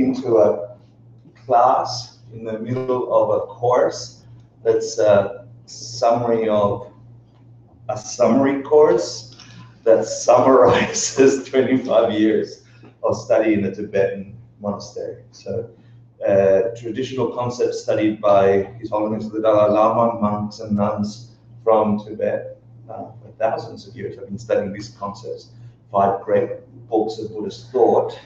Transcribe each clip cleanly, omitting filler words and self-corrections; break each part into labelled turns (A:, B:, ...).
A: into a class in the middle of a course that's a summary course that summarizes 25 years of study in a Tibetan monastery. So traditional concepts studied by His Holiness the Dalai Lama, monks and nuns from Tibet for thousands of years. I've been studying these concepts, 5 great books of Buddhist thought.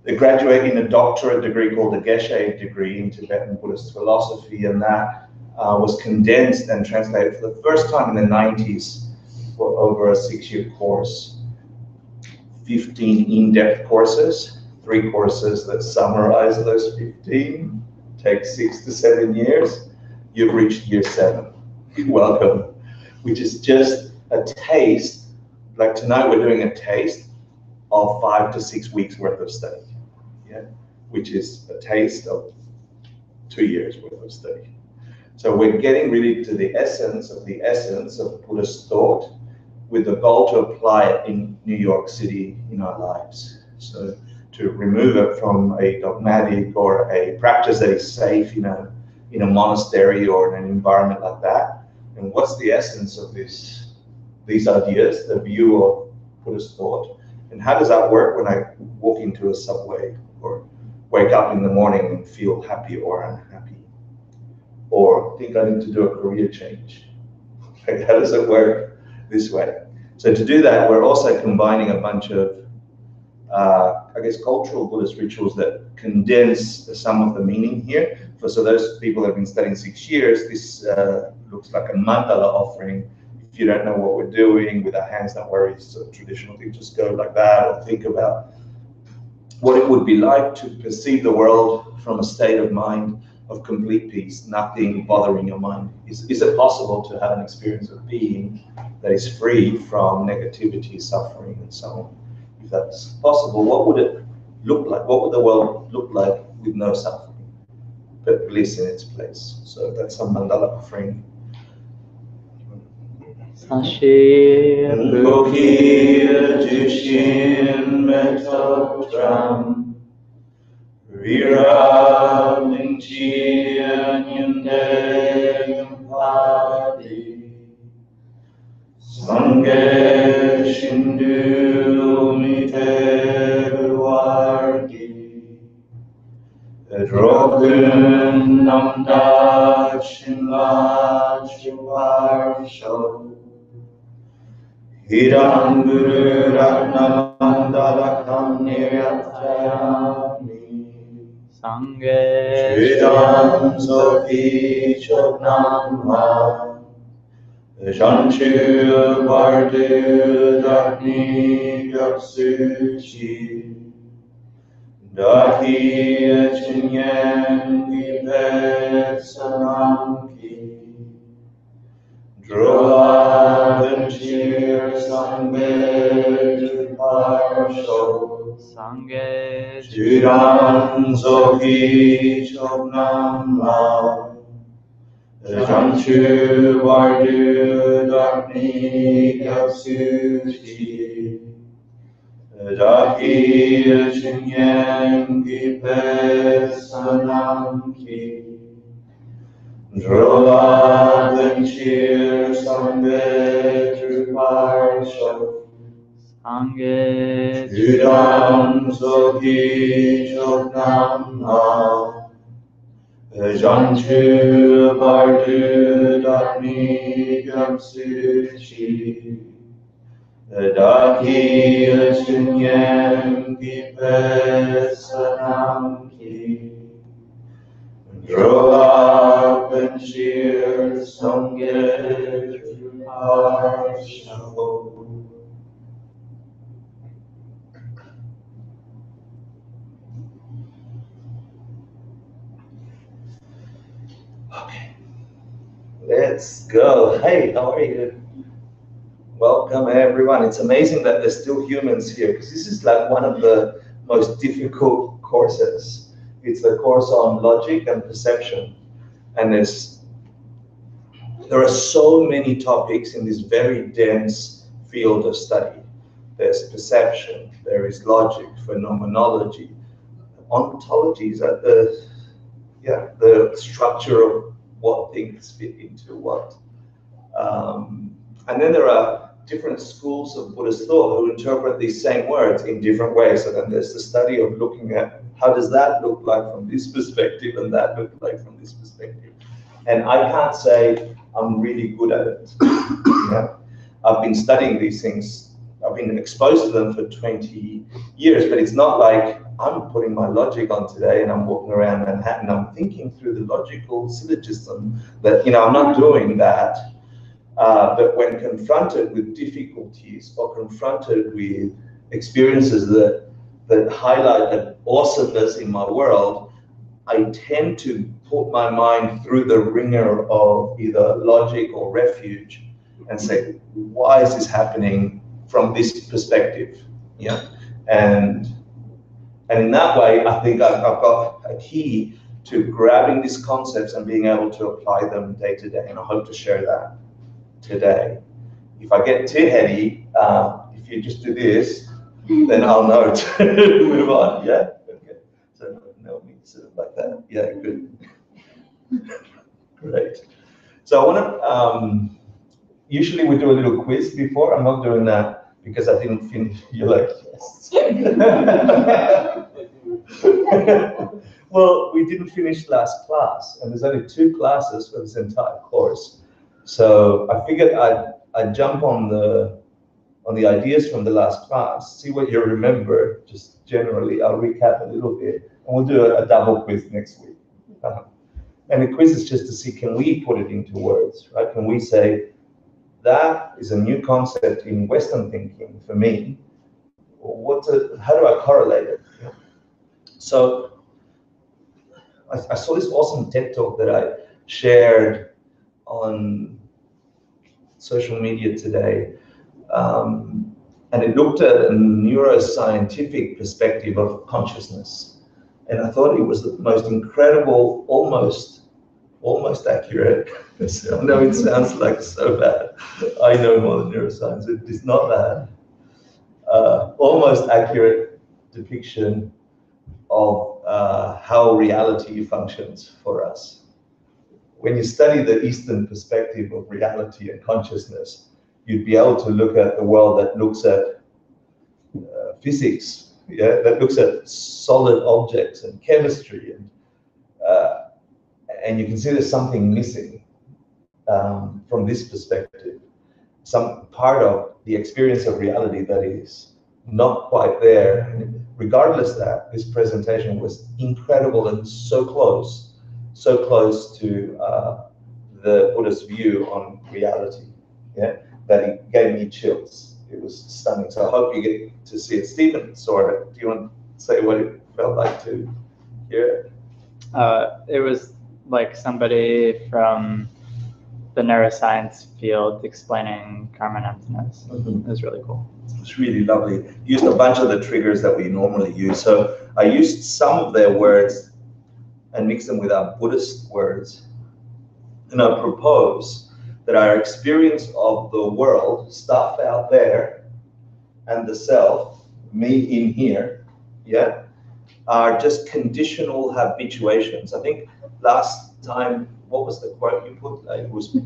A: They graduate in a doctorate degree called the Geshe degree in Tibetan Buddhist philosophy, and that was condensed and translated for the first time in the 90s for over a 6-year course. 15 in-depth courses, 3 courses that summarize those 15, takes 6 to 7 years. You've reached year 7. Welcome, which is just a taste. Like tonight we're doing a taste of 5 to 6 weeks worth of study, yeah, which is a taste of 2 years worth of study. So we're getting really to the essence of Buddhist thought, with the goal to apply it in New York City in our lives. So to remove it from a dogmatic or a practice that is safe in a monastery or in an environment like that. And what's the essence of these ideas, the view of Buddhist thought? And how does that work when I walk into a subway or wake up in the morning and feel happy or unhappy? Or think I need to do a career change? Like, how does it work this way? So to do that, we're also combining a bunch of, I guess, cultural Buddhist rituals that condense some of the meaning here. So those people that have been studying 6 years, this looks like a mandala offering. If you don't know what we're doing with our hands, don't worry, it's a traditional thing, just go like that, or think about what it would be like to perceive the world from a state of mind of complete peace, nothing bothering your mind. Is it possible to have an experience of being that is free from negativity, suffering, and so on? If that's possible, what would it look like? What would the world look like with no suffering, but bliss in its place? So that's a mandala offering.
B: Sashe Bukia Jushin Metotram Rira Minchia Nyunde Padi Sange Shindu Mite Wargi Drogun Namda Shinla Chivarsho Hiram Guru Ratnamandala Kamniratayami Sange Shridam Sofi Choknamha Janchu Bardu Dakni Gyaksuchi Daki Chinyan Gipet Sanamki Drola Venchir Sanghe Parsho Sanghe Shridam Sofi Choknamha Janchu Vardu Dakni Gyaksuchi Daki Chinyan Gipet Sanamki Drola Venchir Sanghe Truparsho Sanghe Shridam Soki Choknamha Janchu Bardu Dakni Gyaksuchi Daki Chinyan Gipet Sanamki Drola Venchir Sanghe Truparsho.
A: Okay, let's go. Hey, how are you? Welcome everyone. It's amazing that there's still humans here, because this is like one of the most difficult courses. It's the course on logic and perception, and there are so many topics in this very dense field of study. There's perception, there is logic, phenomenology, ontologies, the structure of what things fit into what. And then there are different schools of Buddhist thought who interpret these same words in different ways. So then there's the study of looking at how does that look like from this perspective and that look like from this perspective. And I can't say I'm really good at it. You know? I've been studying these things. I've been exposed to them for 20 years, but it's not like I'm putting my logic on today and I'm walking around Manhattan. I'm thinking through the logical syllogism that, I'm not doing that. But when confronted with difficulties or confronted with experiences that highlight an awesomeness in my world, I tend to put my mind through the ringer of either logic or refuge and say, why is this happening from this perspective? Yeah, and in that way, I think I've got a key to grabbing these concepts and being able to apply them day to day, and I hope to share that today. If I get too heady, if you just do this, then I'll know to move on. Yeah. Okay. So no, me sort of like that. Yeah. Good. Great. So I want to. Usually we do a little quiz before. I'm not doing that because I didn't finish. You're like, yes. Well, we didn't finish last class, and there's only 2 classes for this entire course. So I figured I'd jump on the ideas from the last class, see what you remember, just generally. I'll recap a little bit, and we'll do a double quiz next week. And the quiz is just to see, can we put it into words, right? Can we say, that is a new concept in Western thinking for me. How do I correlate it? So I saw this awesome TED talk that I shared on social media today, and it looked at a neuroscientific perspective of consciousness, and I thought it was the most incredible, almost accurate. I know it sounds like so bad. I know more than neuroscience. It is not bad. Almost accurate depiction of how reality functions for us. When you study the Eastern perspective of reality and consciousness, you'd be able to look at the world that looks at physics, that looks at solid objects and chemistry, and you can see there's something missing from this perspective, some part of the experience of reality that is not quite there. And regardless of that, this presentation was incredible and so close to the Buddhist view on reality, that it gave me chills. It was stunning. So I hope you get to see it. Stephen saw it. Do you want to say what it felt like to hear it?
C: It was like somebody from the neuroscience field explaining karma and emptiness. Mm-hmm. It was really cool.
A: It's really lovely. Used a bunch of the triggers that we normally use. So I used some of their words and mixed them with our Buddhist words. And I propose that our experience of the world, stuff out there, and the self, me in here, are just conditional habituations. I think last time, what was the quote you put? It was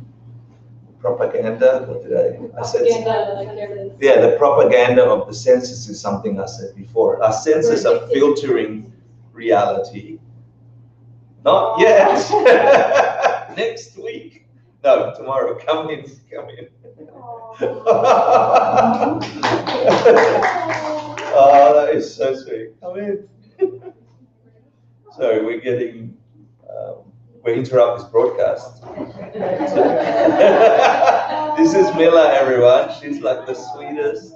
A: propaganda. What did I said? The propaganda of the senses is something I said before. Our senses are filtering reality. Not yet. Next week. No, tomorrow. Come in. Oh, that is so sweet. Come in. Sorry, we're getting. We interrupt this broadcast. This is Mila, everyone. She's like the sweetest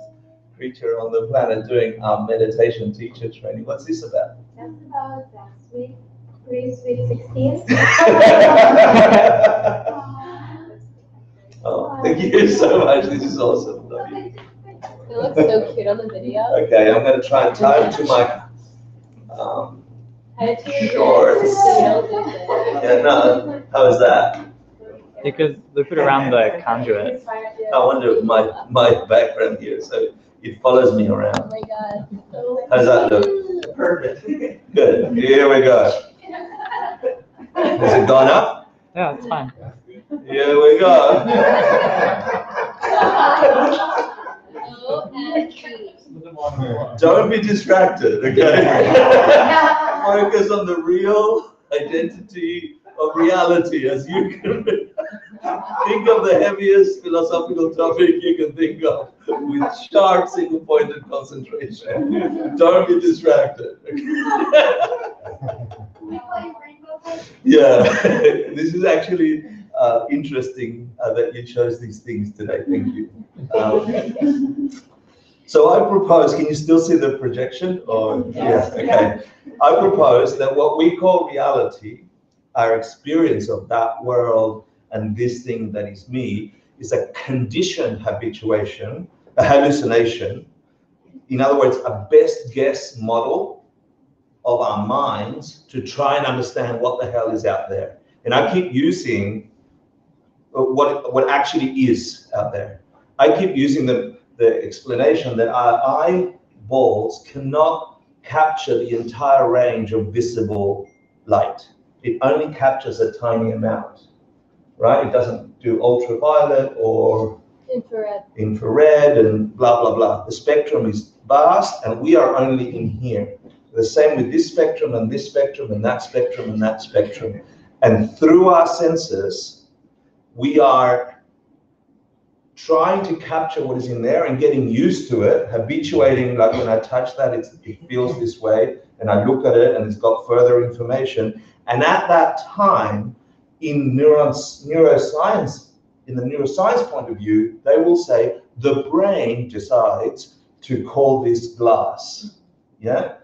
A: creature on the planet doing our meditation teacher training. What's this about?
D: That's about last week. Sweet 16.
A: Oh, thank you so much. This is awesome. Love you.
D: It looks so cute on the video.
A: Okay, I'm going to try and tie it to my shorts. Yeah, no. How is that?
C: You could loop it around the conduit.
A: I wonder my background here. So It follows me
D: Oh
A: around.
D: my God.
A: How does that look?
B: Perfect.
A: Good. Here we go. Has it gone up?
C: Yeah, it's fine.
A: Here we go. Don't be distracted, okay? Focus on the real identity of reality as you can. Think of the heaviest philosophical topic you can think of with sharp single-pointed concentration. Don't be distracted. Yeah, this is actually interesting that you chose these things today. Thank you. So I propose, can you still see the projection? Or yeah, okay. I propose that what we call reality, our experience of that world and this thing that is me, is a conditioned habituation, a hallucination. In other words, a best guess model of our minds to try and understand what the hell is out there. And I keep using what actually is out there. I keep using the explanation that our eyeballs cannot capture the entire range of visible light. It only captures a tiny amount, right? It doesn't do ultraviolet or infrared and blah, blah, blah. The spectrum is vast and we are only in here. The same with this spectrum and this spectrum and that spectrum and that spectrum. And through our senses, we are trying to capture what is in there and getting used to it, habituating, like when I touch that, it feels this way, and I look at it and it's got further information. And at that time, in neuroscience, in the neuroscience point of view, they will say the brain decides to call this glass, yeah?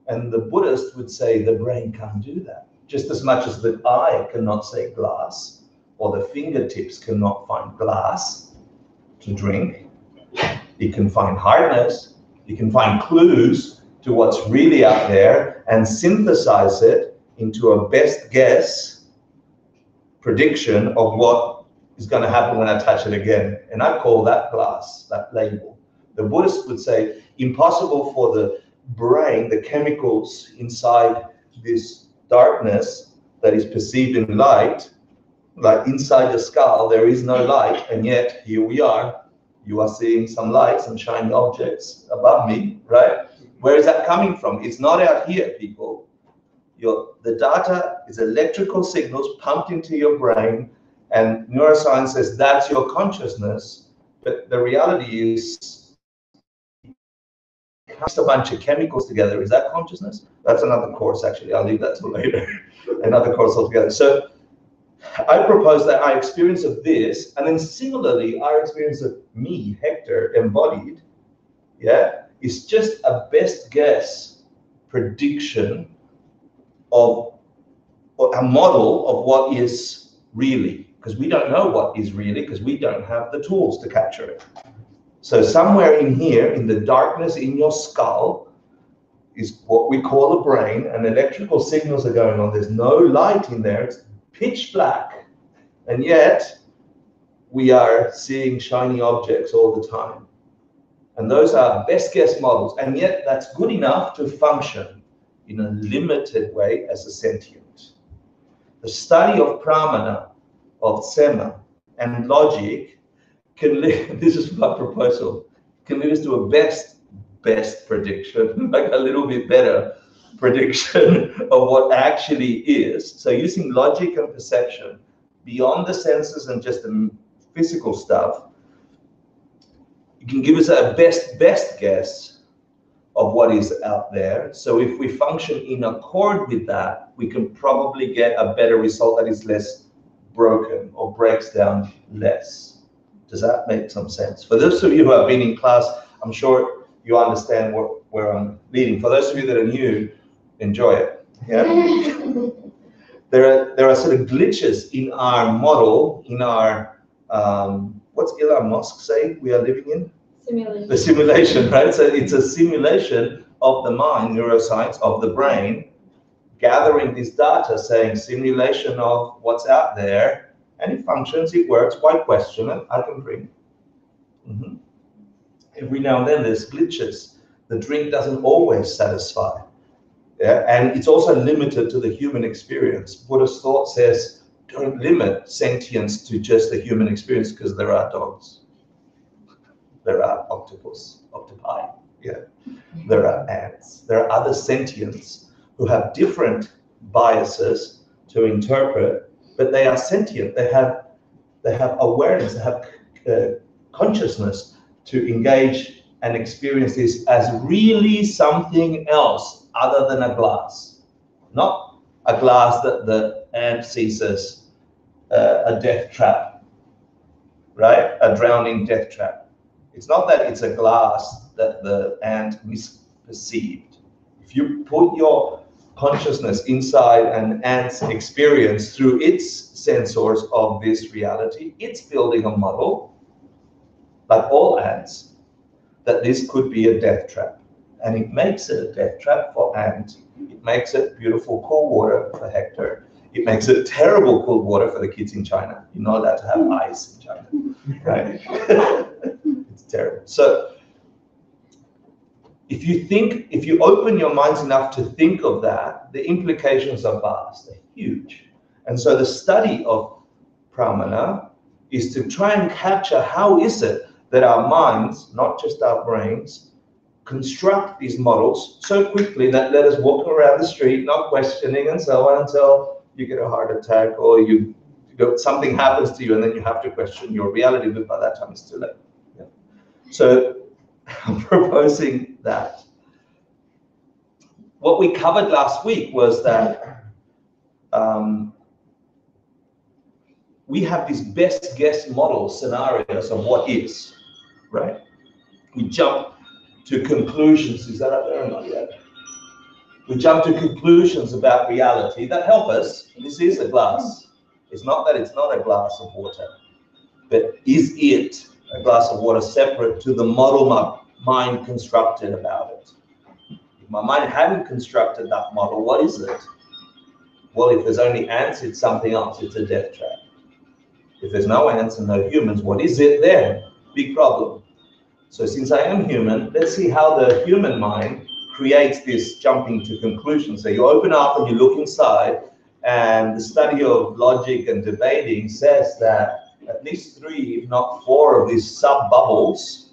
A: And the Buddhist would say the brain can't do that, just as much as the eye cannot say glass, or the fingertips cannot find glass to drink. You can find hardness, you can find clues to what's really out there and synthesize it into a best guess prediction of what is going to happen when I touch it again. And I call that glass, that label. The Buddhist would say impossible for the brain, the chemicals inside this darkness that is perceived in light, like inside the skull, there is no light, and yet here we are. You are seeing some light, some shiny objects above me, right? Where is that coming from? It's not out here, people. The data is electrical signals pumped into your brain, and neuroscience says that's your consciousness. But the reality is, just a bunch of chemicals together. Is that consciousness? That's another course, actually. I'll leave that till later. Another course altogether. So I propose that our experience of this, and then similarly, our experience of me, Hector, embodied, yeah, is just a best guess prediction of a model of what is really, because we don't know what is really, because we don't have the tools to capture it. So somewhere in here, in the darkness in your skull, is what we call the brain, and electrical signals are going on. There's no light in there. It's pitch black, and yet we are seeing shiny objects all the time. And those are best guess models, and yet that's good enough to function in a limited way as a sentient. The study of pramana, of sema, and logic can lead, this is my proposal, can lead us to a best prediction, like a little bit better prediction of what actually is. So using logic and perception beyond the senses and just the physical stuff, you can give us a best guess of what is out there. So if we function in accord with that, we can probably get a better result that is less broken or breaks down less. Does that make some sense? For those of you who have been in class, I'm sure you understand where I'm leading. For those of you that are new, enjoy it. Yeah. There are sort of glitches in our model, in our what's Elon Musk say we are living in?
D: Simulation.
A: The simulation, right? So it's a simulation of the mind, neuroscience of the brain, gathering this data, saying simulation of what's out there, and it functions, it works. Why question it? I can bring. every now and then there's glitches. The drink doesn't always satisfy. Yeah? And it's also limited to the human experience. Buddhist thought says, don't limit sentience to just the human experience, because there are dogs. There are octopi, yeah. There are ants. There are other sentients who have different biases to interpret, but they are sentient. They have awareness, they have consciousness to engage and experience this as really something else other than a glass. Not a glass that the ant sees as a death trap, right? A drowning death trap. It's not that it's a glass that the ant misperceived. If you put your consciousness inside an ant's experience through its sensors of this reality, it's building a model, like all ants, that this could be a death trap. And it makes it a death trap for ant. It makes it beautiful cool water for Hector. It makes it terrible cold water for the kids in China. You're not allowed to have ice in China, right? It's terrible. So if you open your minds enough to think of that, the implications are vast, they're huge. And so the study of pramana is to try and capture how is it that our minds, not just our brains, construct these models so quickly that let us walk around the street, not questioning and so on, until you get a heart attack or something happens to you and then you have to question your reality, but by that time it's too late. Yeah. So I'm proposing that. What we covered last week was that we have these best guess model scenarios of what is, right? We jump to conclusions. Is that up there or not yet? We jump to conclusions about reality that help us. This is a glass. It's not that it's not a glass of water, but is it a glass of water separate to the model my mind constructed about it? If my mind hadn't constructed that model, what is it? Well, if there's only ants, it's something else. It's a death trap. If there's no ants and no humans, what is it then? Big problem. So since I am human, let's see how the human mind creates this jumping to conclusions. So you open up and you look inside, and the study of logic and debating says that at least 3, if not 4 of these sub-bubbles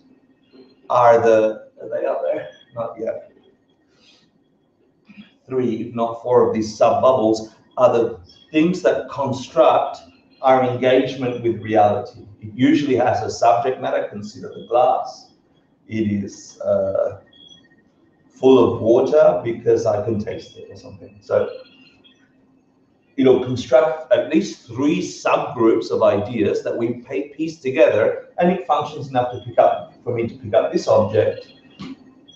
A: are they out there? Not yet. 3, if not 4 of these sub-bubbles are the things that construct our engagement with reality. It usually has a subject matter, consider the glass. It is full of water because I can taste it or something. So it'll construct at least 3 subgroups of ideas that we piece together, and it functions enough to for me to pick up this object.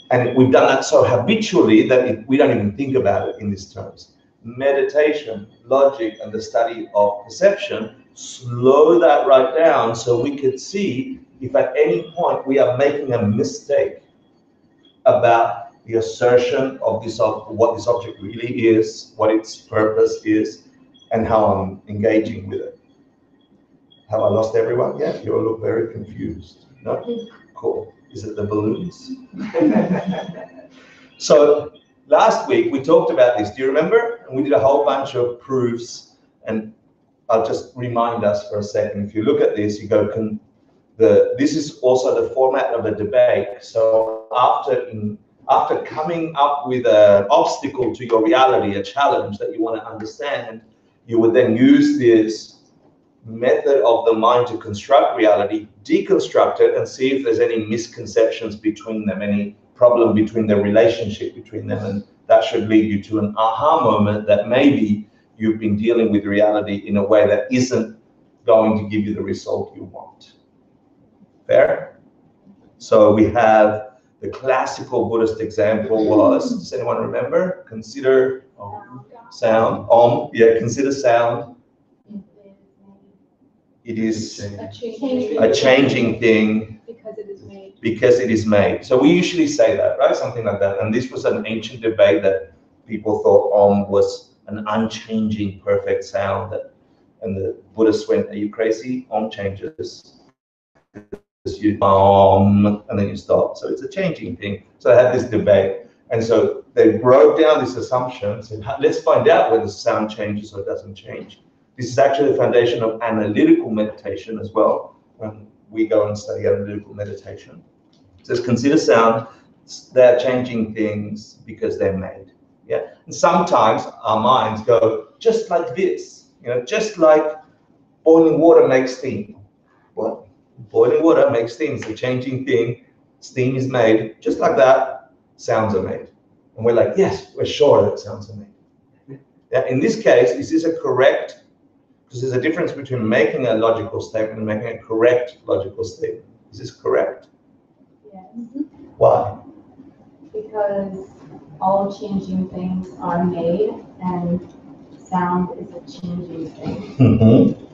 A: And we've done that so habitually that we don't even think about it in these terms. Meditation, logic, and the study of perception slow that right down so we could see if at any point we are making a mistake about the assertion of what this object really is, what its purpose is, and how I'm engaging with it. Have I lost everyone yet? You all look very confused. No? Cool. Is it the balloons? So last week we talked about this. Do you remember? And we did a whole bunch of proofs, and I'll just remind us for a second. If you look at this, you go, this is also the format of a debate. So after coming up with an obstacle to your reality, a challenge that you want to understand, you would then use this method of the mind to construct reality, deconstruct it, and see if there's any misconceptions between them, any problem between the relationship between them, and that should lead you to an aha moment that maybe you've been dealing with reality in a way that isn't going to give you the result you want. Fair? So we have the classical Buddhist example was, does anyone remember? Consider sound. Yeah, consider sound. It is a changing thing because it is made. So we usually say that, right? Something like that. And this was an ancient debate that people thought Om was an unchanging, perfect sound. And the Buddhists went, are you crazy? Om changes. you and then you stop. So it's a changing thing. So I had this debate. And so they broke down this assumption, said, let's find out whether sound changes or doesn't change. This is actually the foundation of analytical meditation as well, when we go and study analytical meditation. It says, consider sound, they're changing things because they're made. Yeah. And sometimes our minds go, just like this, just like boiling water makes steam. What? Boiling water makes steam. It's a changing thing. Steam is made. Just like that, sounds are made. And we're like, yes, we're sure that sounds are made. Yeah, in this case, is this a correct, because there's a difference between making a logical statement and making a correct logical statement. Is this correct?
E: Yes.
A: Why?
E: Because all changing things are made, and sound is a changing thing.
A: Mm-hmm.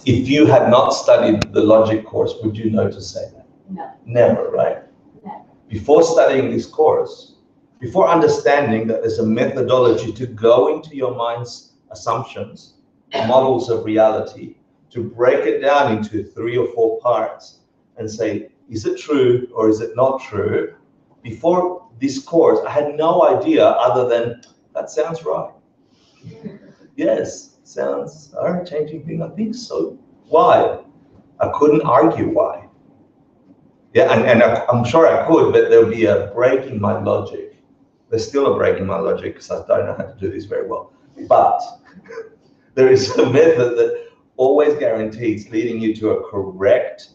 A: If you had not studied the logic course, would you know to say that?
E: No.
A: Never, right?
E: Never.
A: Before studying this course, before understanding that there's a methodology to go into your mind's assumptions, models of reality, to break it down into 3 or 4 parts and say, is it true or is it not true? Before this course, I had no idea other than, that sounds right. Yes. Sounds are a changing thing. I think so. Why? I couldn't argue why. Yeah, and I'm sure I could, but there'll be a break in my logic. There's still a break in my logic because I don't know how to do this very well. But there is a method that always guarantees leading you to a correct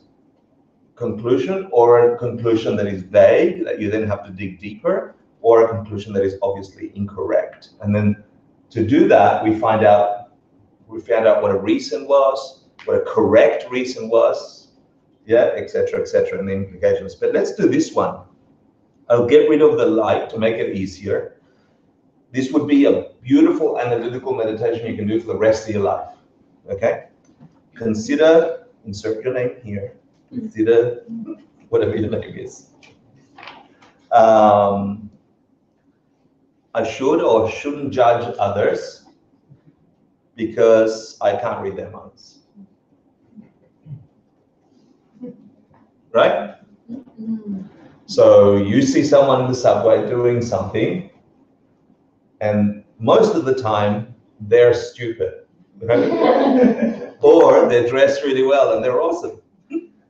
A: conclusion, or a conclusion that is vague, that you then have to dig deeper, or a conclusion that is obviously incorrect. And then to do that, we found out what a reason was, what a correct reason was, yeah, etc., and the implications. But let's do this one. I'll get rid of the light to make it easier. This would be a beautiful analytical meditation you can do for the rest of your life, okay? Consider, insert your name here, consider whatever your name is. I should or shouldn't judge others because I can't read their minds. Right? So you see someone in the subway doing something, and most of the time they're stupid, right? Or they're dressed really well and they're awesome,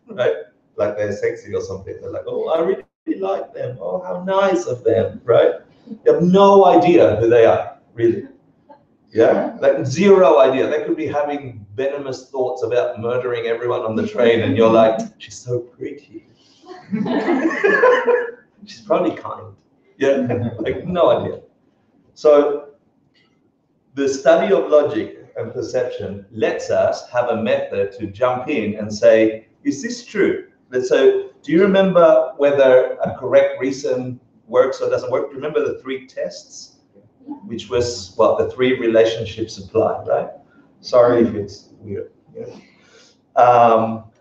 A: right? Like they're sexy or something. They're like, oh, I really like them. Oh, how nice of them, right? You have no idea who they are, really. Yeah, like 0 idea. They could be having venomous thoughts about murdering everyone on the train, and you're like, she's so pretty. She's probably kind. Yeah, like no idea. So the study of logic and perception lets us have a method to jump in and say, is this true? So do you remember whether a correct reason works or doesn't work? Do you remember the 3 tests? Which was, well, the 3 relationships apply, right? Sorry if it's weird. Yeah.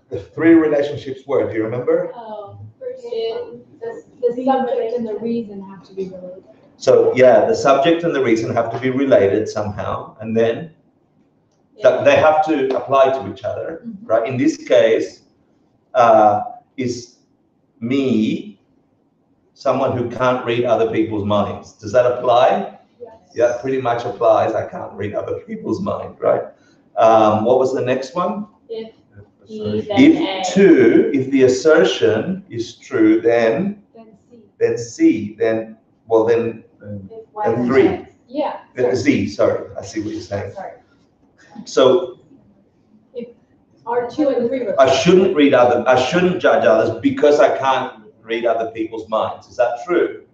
A: The 3 relationships were, do you remember?
F: The subject and the reason have to be related.
A: So yeah, the subject and the reason have to be related somehow, and then they have to apply to each other, right? In this case, is me someone who can't read other people's minds? Does that apply? Yeah, pretty much applies. I can't read other people's mind, right? What was the next one?
F: If
A: if the assertion is true, then C, then 3.
F: Yeah.
A: Z, sorry, I see what you're saying.
F: Sorry.
A: So
F: Are 2 and 3.
A: I shouldn't judge others because I can't read other people's minds. Is that true?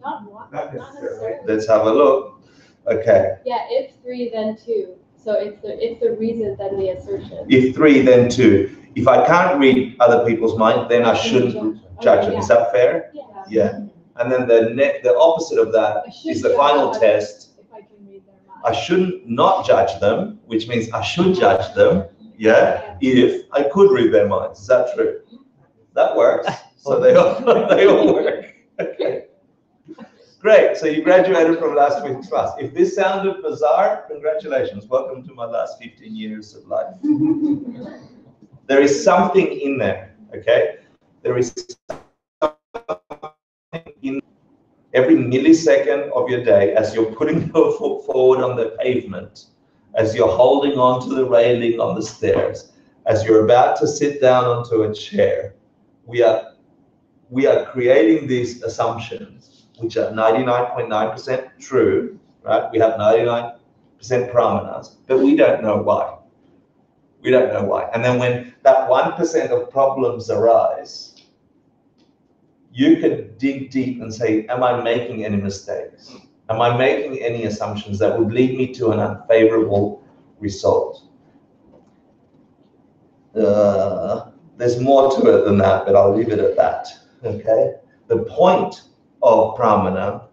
F: Not necessarily.
A: Let's have a look. Okay.
F: Yeah, if 3, then 2. So if the reason, then the assertion.
A: If 3, then 2. If I can't read other people's mind, then I shouldn't judge them.
F: Yeah.
A: Is that fair?
F: Yeah.
A: Yeah. And then the opposite of that is the final test.
F: If I can read their mind.
A: I shouldn't not judge them, which means I should judge them. Yeah. If I could read their minds. Is that true? That works. So they all work. Okay. Great, so you graduated from last week's class. If this sounded bizarre, congratulations. Welcome to my last 15 years of life. There is something in there, okay? There is something in every millisecond of your day as you're putting your foot forward on the pavement, as you're holding on to the railing on the stairs, as you're about to sit down onto a chair. We are creating these assumptions, which are 99.9% true, right? We have 99% pramanas, but we don't know why. We don't know why. And then when that 1% of problems arise, you can dig deep and say, am I making any mistakes? Am I making any assumptions that would lead me to an unfavorable result? There's more to it than that, but I'll leave it at that, okay? The point of pramana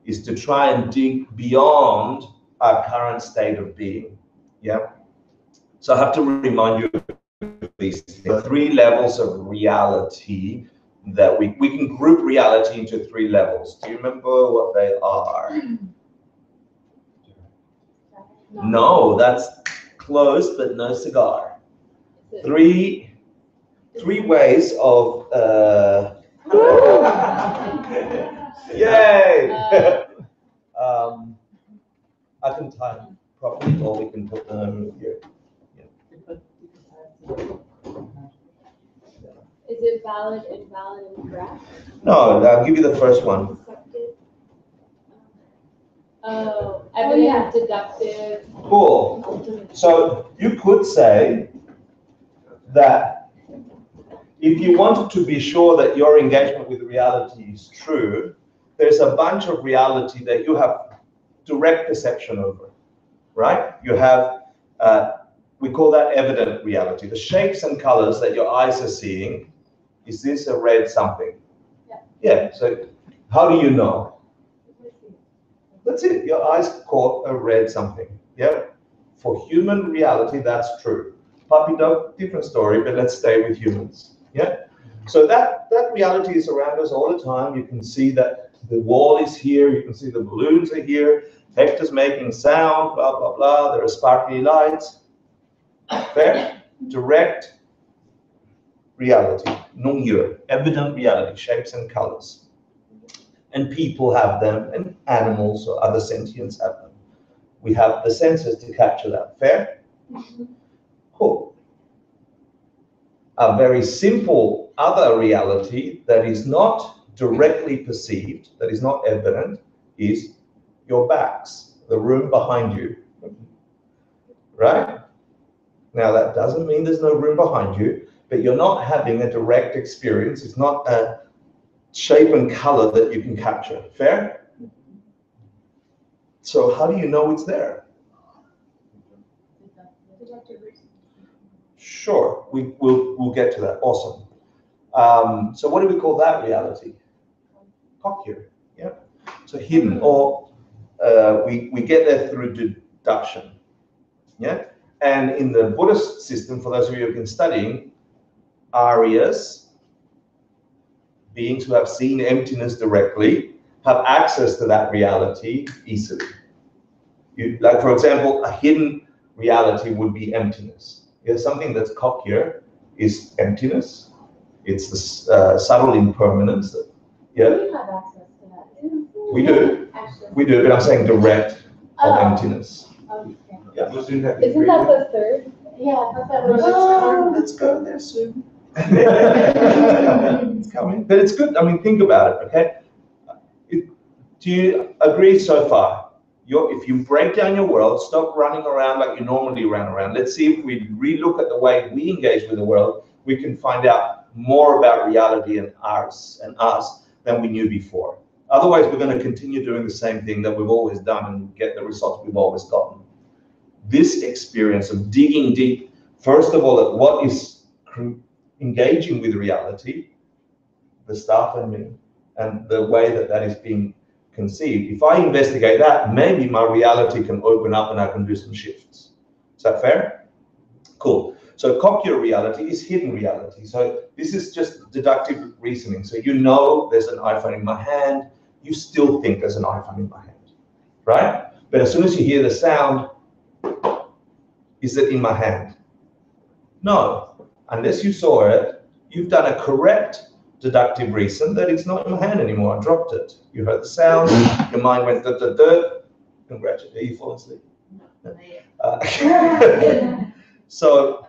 A: is to try and dig beyond our current state of being, yeah? So I have to remind you of these 3 levels of reality that we can group reality into 3 levels. Do you remember what they are? No, that's close, but no cigar. 3 ways of yay! I can time properly, or we can put them here.
F: Is it valid, invalid, and correct?
A: No, I'll give you the first one.
F: Accepted. Oh, evident, deductive.
A: Cool. So you could say that if you wanted to be sure that your engagement with reality is true, there's a bunch of reality that you have direct perception over, right? You have, we call that evident reality. The shapes and colors that your eyes are seeing, is this a red something? Yeah, so how do you know? That's it, your eyes caught a red something, yeah? For human reality, that's true. Puppy dog, different story, but let's stay with humans, yeah? So that reality is around us all the time. You can see that the wall is here, you can see the balloons are here, Hector's making sound, blah, blah, blah, there are sparkly lights. Fair? Direct reality, nungyur, evident reality, shapes and colors. And people have them, and animals or other sentients have them. We have the senses to capture that. Fair? Cool. A very simple other reality that is not directly perceived, that is not evident, is your backs, the room behind you. Right? Now that doesn't mean there's no room behind you, but you're not having a direct experience. It's not a shape and color that you can capture. Fair? So how do you know it's there? Sure, we'll get to that. Awesome. So what do we call that reality? Cochlear. Yeah. So hidden, or we get there through deduction. Yeah. And in the Buddhist system, for those of you who've been studying, Aryas, beings who have seen emptiness directly, have access to that reality easily. Like, for example, a hidden reality would be emptiness. Something that's cochlear is emptiness. It's the subtle impermanence. Yeah.
E: We have access to that.
A: We do.
E: Actually.
A: We do, but I'm saying direct of emptiness.
E: Okay.
A: Yeah.
F: Isn't that the third?
E: Yeah, I thought that was.
A: Let's go there soon. It's coming, but it's good. I mean, think about it, okay? Do you agree so far? If you break down your world, stop running around like you normally run around. Let's see if we relook at the way we engage with the world, we can find out more about reality and us than we knew before. Otherwise, we're going to continue doing the same thing that we've always done and get the results we've always gotten. This experience of digging deep, first of all, at what is engaging with reality, the stuff and me, and the way that that is being conceived. If I investigate that, maybe my reality can open up and I can do some shifts. Is that fair? Cool. So cochlear reality is hidden reality. So this is just deductive reasoning. So you know there's an iPhone in my hand, you still think there's an iPhone in my hand, right? But as soon as you hear the sound, is it in my hand? No. unless you saw it, you've done a correct deductive reason that it's not in your hand anymore. I dropped it. You heard the sound, your mind went da da da. Congratulations, you fall asleep. So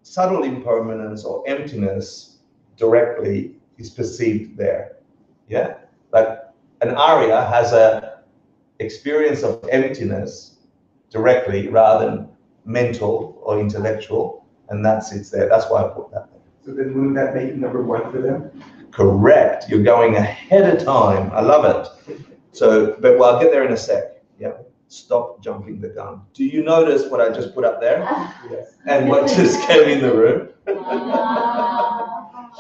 A: subtle impermanence or emptiness directly is perceived there. Yeah, like an Arya has a experience of emptiness directly rather than mental or intellectual, and that sits there. That's why I put that there.
B: So then wouldn't that make number one for them?
A: Correct. You're going ahead of time. I love it. So, but well, I'll get there in a sec. Yeah. Stop jumping the gun. Do you notice what I just put up there?
B: Yes.
A: And what just came in the room?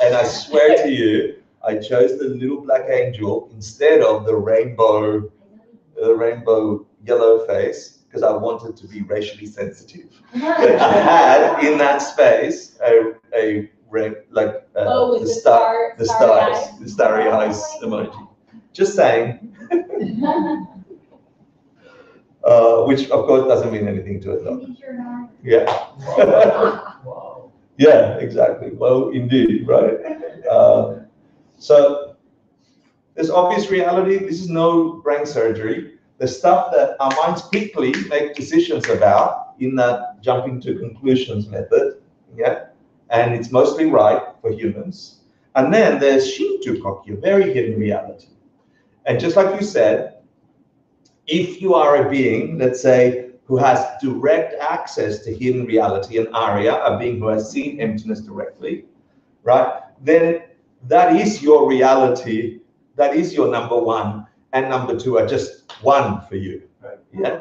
A: And I swear to you, I chose the little black angel instead of the rainbow yellow face because I wanted to be racially sensitive. But I had in that space the starry eyes emoji. Just saying. Which of course doesn't mean anything to a dog. Yeah.
B: Wow.
A: Yeah, exactly. Well, indeed, right? So there's obvious reality. This is no brain surgery. The stuff that our minds quickly make decisions about in that jumping to conclusions method, yeah, and it's mostly right for humans. And then there's Shinto Kokyu, very hidden reality. And just like you said, if you are a being, let's say, who has direct access to hidden reality, an Arya, a being who has seen emptiness directly, right? Then that is your reality. That is your number one, and number two are just one for you.
B: Right.
A: Yeah?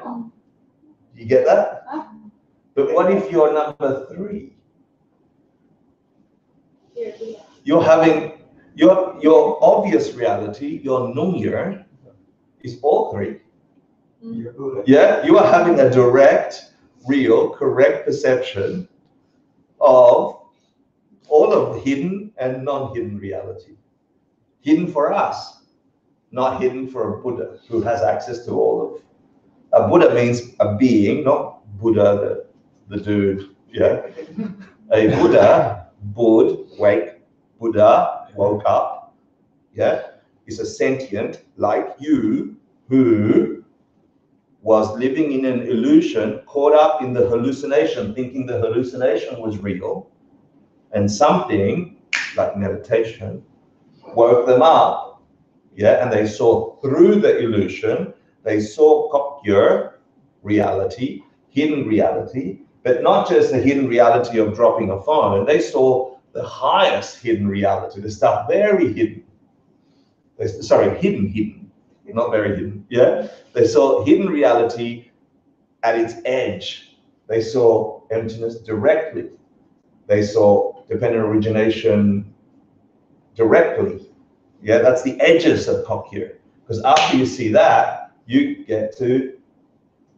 A: You get that? But what if you're number three? You're having your obvious reality, your Nungir, is all three. Yeah, you are having a direct, real, correct perception of all of hidden and non-hidden reality. Hidden for us, not hidden for a Buddha who has access to all of. A Buddha means a being, not Buddha, the dude. Yeah, a Buddha, Bud, wake, Buddha, woke up. Yeah, is a sentient like you who was living in an illusion, caught up in the hallucination, thinking the hallucination was real, and something like meditation woke them up, yeah, and they saw through the illusion, they saw Kokyo reality, hidden reality, but not just the hidden reality of dropping a phone, they saw the highest hidden reality, the stuff very hidden. Hidden, not very hidden, yeah? They saw hidden reality at its edge. They saw emptiness directly. They saw dependent origination directly. Yeah, that's the edges of Kokyo. Because after you see that, you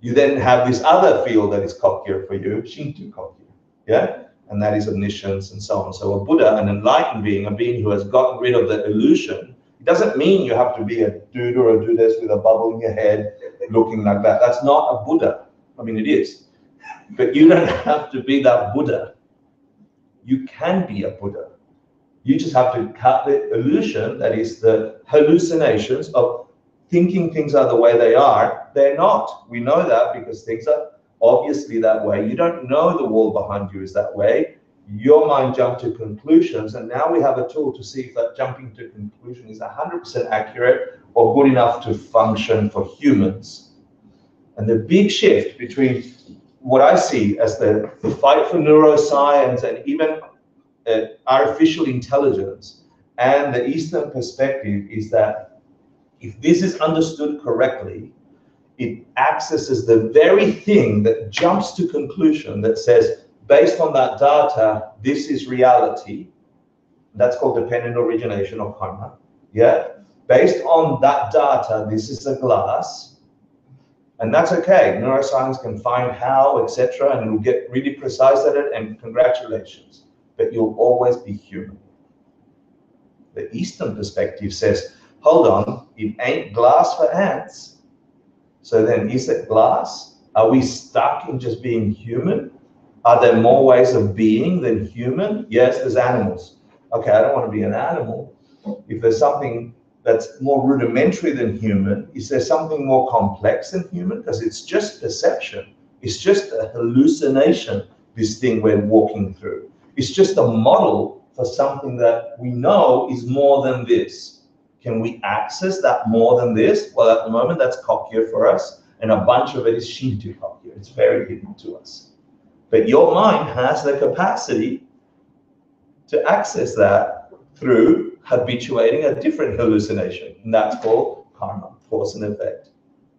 A: then have this other field that is Kokyo for you, Shinto Kokyo. Yeah? And that is omniscience and so on. So a Buddha, an enlightened being, a being who has gotten rid of the illusion, it doesn't mean you have to be a dude or a dudess with a bubble in your head looking like that. That's not a Buddha. I mean, it is. But you don't have to be that Buddha. You can be a Buddha. You just have to cut the illusion, that is the hallucinations of thinking things are the way they are. They're not. We know that because things are obviously that way. You don't know the wall behind you is that way. Your mind jumped to conclusions, and now we have a tool to see if that jumping to conclusion is 100% accurate or good enough to function for humans. And the big shift between what I see as the fight for neuroscience and even artificial intelligence and the Eastern perspective is that if this is understood correctly, it accesses the very thing that jumps to conclusion that says, based on that data, this is reality. That's called dependent origination or karma. Yeah. Based on that data, this is a glass. And that's okay. Neuroscience can find how, etc., and it'll get really precise at it, and congratulations. But you'll always be human. The Eastern perspective says, hold on, it ain't glass for ants. So then, is it glass? Are we stuck in just being human? Are there more ways of being than human? Yes, there's animals. Okay, I don't want to be an animal. If there's something that's more rudimentary than human, is there something more complex than human? Because it's just perception. It's just a hallucination, this thing we're walking through. It's just a model for something that we know is more than this. Can we access that more than this? Well, at the moment, that's Kokya for us, and a bunch of it is Shinto Kokya. It's very hidden to us. But your mind has the capacity to access that through habituating a different hallucination, and that's called karma, cause and effect.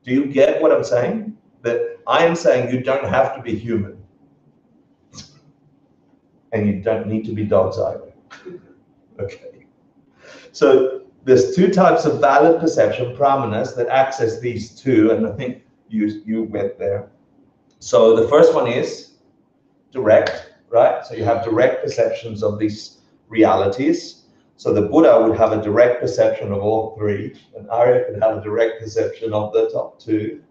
A: Do you get what I'm saying? That I am saying you don't have to be human, and you don't need to be dogs either. Okay. So there's two types of valid perception, pramanas, that access these two, and I think you went there. So the first one is direct, right? So you have direct perceptions of these realities. So the Buddha would have a direct perception of all three, and Arya could have a direct perception of the top two,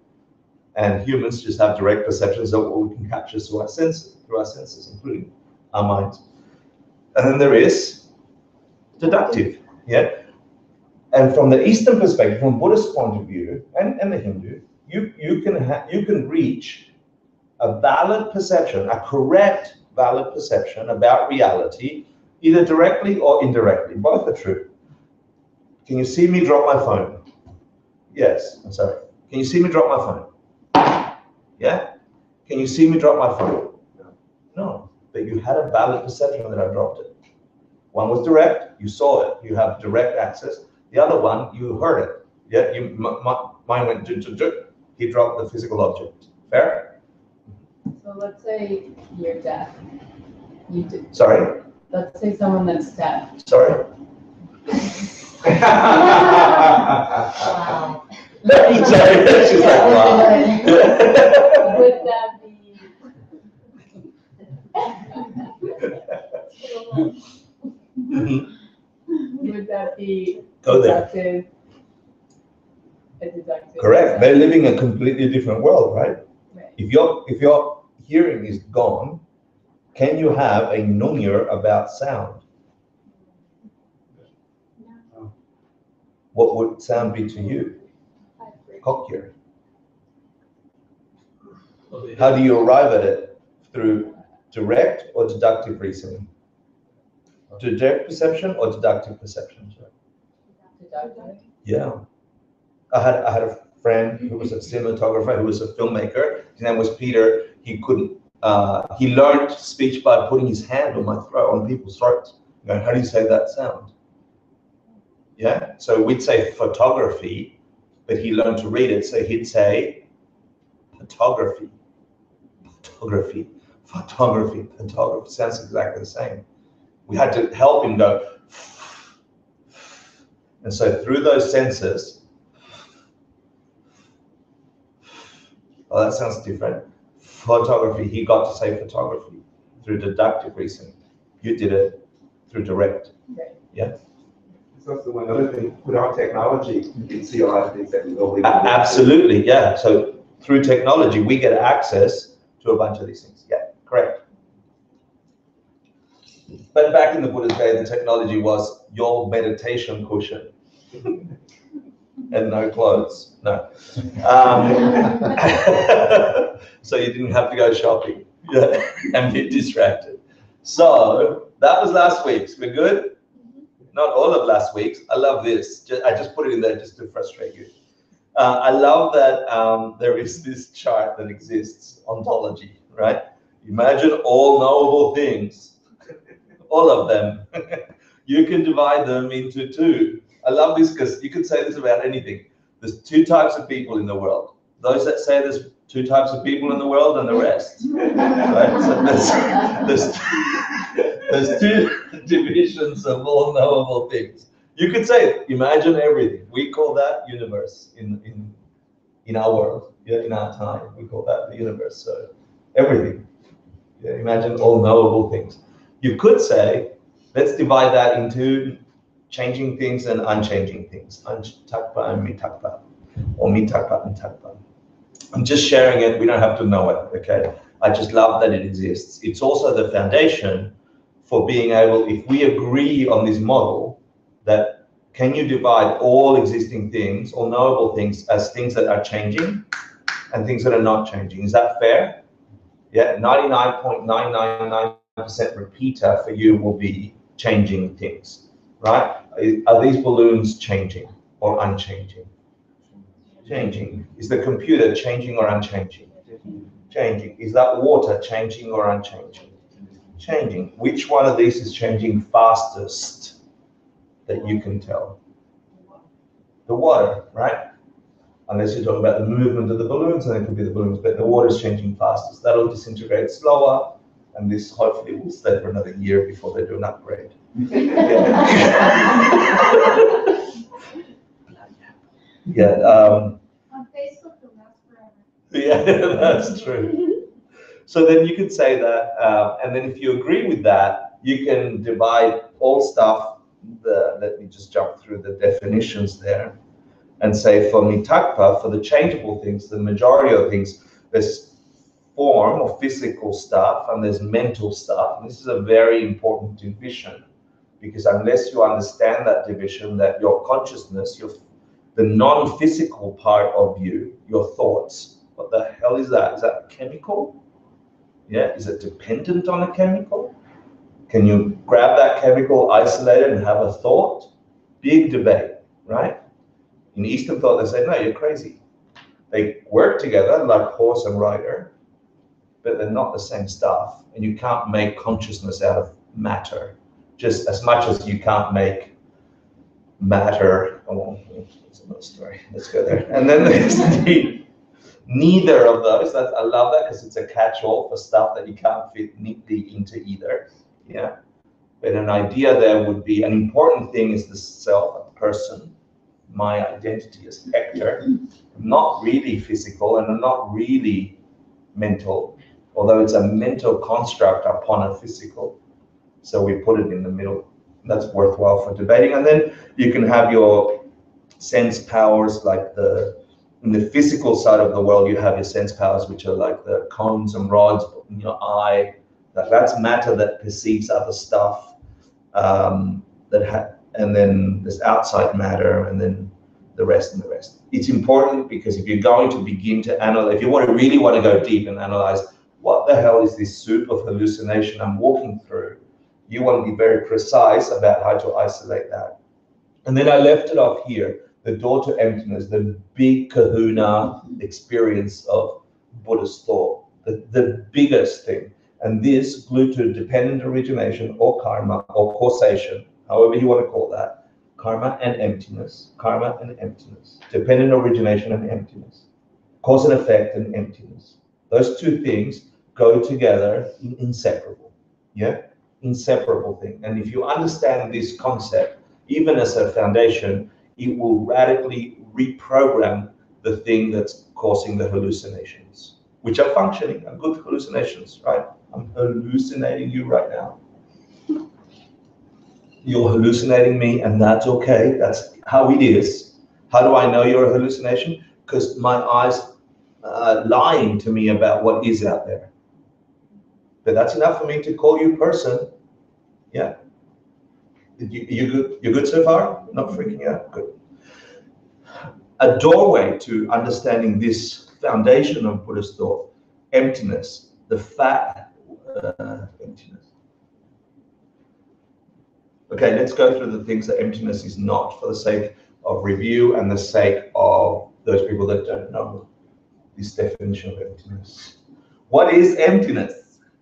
A: and humans just have direct perceptions of what we can capture through our senses, including our minds. And then there is deductive, yeah? And from the Eastern perspective, from Buddhist point of view, and the Hindu, you can reach a valid perception, a correct valid perception about reality, either directly or indirectly. Both are true. Can you see me drop my phone? Yes, I'm sorry. Can you see me drop my phone? Yeah? Can you see me drop my phone? No, but you had a valid perception that I dropped it. One was direct, you saw it, you have direct access. The other one, you heard it. Yeah, mine went, he dropped the physical object. Fair?
E: So let's say you're deaf. You did.
A: Sorry?
E: Let's say someone that's deaf.
A: Sorry?
E: Wow.
A: Sorry, she's like, wow.
E: Would that be? Would that be
A: Go there.
E: deductive? A deductive.
A: Correct. They're living a completely different world, right?
E: Right.
A: If your hearing is gone, can you have a nunya about sound?
D: No.
A: What would sound be to you? Kokya. How do you arrive at it? Through direct or deductive reasoning? Direct perception or deductive perception?
E: Deductive.
A: Yeah. I had a friend who was a cinematographer, who was a filmmaker. His name was Peter. He learned speech by putting his hand on my throat, on people's throats. Going, how do you say that sound? Yeah. So we'd say photography, but he learned to read it. So he'd say photography. Sounds exactly the same. We had to help him go. And so through those senses, oh, that sounds different. Photography, he got to say photography through deductive reasoning. You did it through direct.
E: Right.
A: Yeah.
B: It's also another thing, with our technology, you can see a lot of things that we don't
A: Absolutely, yeah. So through technology, we get access to a bunch of these things. Yeah, correct. But back in the Buddha's day, the technology was your meditation cushion. And no clothes, no. So you didn't have to go shopping, yeah, and get distracted. So that was last week's. We're good? Not all of last week's. I love this. I just put it in there just to frustrate you. I love that there is this chart that exists, ontology, right? Imagine all knowable things, all of them. You can divide them into two. I love this because you can say this about anything. There's two types of people in the world. Those that say there's two types of people in the world and the rest. Right? So there's two divisions of all knowable things. You could say, imagine everything. We call that universe in our world, yeah, in our time. We call that the universe. So everything. Yeah, imagine all knowable things. You could say, let's divide that into changing things and unchanging things. Antakpa and mitakpa, or mitakpa and takpa. I'm just sharing it. We don't have to know it, okay? I just love that it exists. It's also the foundation for being able, if we agree on this model, that can you divide all existing things or knowable things as things that are changing and things that are not changing? Is that fair? Yeah, 99.999% repeater for you will be changing things, right? Are these balloons changing or unchanging? Changing. Is the computer changing or unchanging? Changing. Is that water changing or unchanging? Changing. Which one of these is changing fastest that you can tell? The water, right? Unless you're talking about the movement of the balloons, and it could be the balloons, but the water is changing fastest. That'll disintegrate slower, and this hopefully will stay for another year before they do an upgrade. Yeah.
D: On Facebook, it lasts forever.
A: Yeah, that's true. So then you could say that, and then if you agree with that, you can divide all stuff. Let me just jump through the definitions there, and say for mitakpa, for the changeable things, the majority of things, there's form or physical stuff, and there's mental stuff. And this is a very important division, because unless you understand that division, that your consciousness, the non-physical part of you, your thoughts, what the hell is that? Is that chemical? Yeah, is it dependent on a chemical? Can you grab that chemical, isolate it, and have a thought? Big debate, right? In Eastern thought, they say, no, you're crazy. They work together like horse and rider, but they're not the same stuff. And you can't make consciousness out of matter, just as much as you can't make matter. Oh, that's another story. Let's go there. And then there's neither of those. I love that because it's a catch-all for stuff that you can't fit neatly into either. Yeah. But an idea there would be, an important thing is the self, a person. My identity is Hector. I'm not really physical and I'm not really mental, although it's a mental construct upon a physical. So we put it in the middle. That's worthwhile for debating. And then you can have your sense powers, like in the physical side of the world, you have your sense powers, which are like the cones and rods in your eye. That's matter that perceives other stuff. And then there's outside matter, and then the rest and the rest. It's important because if you're going to begin to analyze, if you really want to go deep and analyze what the hell is this soup of hallucination I'm walking through, you want to be very precise about how to isolate that. And then I left it off here, the door to emptiness, the big kahuna experience of Buddhist thought, the biggest thing. And this, glued to dependent origination or karma or causation, however you want to call that, karma and emptiness, dependent origination and emptiness, cause and effect and emptiness. Those two things go together inseparable, yeah? Inseparable thing. And if you understand this concept, even as a foundation, it will radically reprogram the thing that's causing the hallucinations, which are functioning, are good hallucinations, right? I'm hallucinating you right now. You're hallucinating me, and that's okay. That's how it is. How do I know you're a hallucination? Because my eyes are lying to me about what is out there. But that's enough for me to call you person. Yeah. You good? You're good so far? Not freaking out? Good. A doorway to understanding this foundation of Buddhist thought, emptiness, the fact, emptiness. Okay, let's go through the things that emptiness is not for the sake of review and the sake of those people that don't know this definition of emptiness. What is emptiness?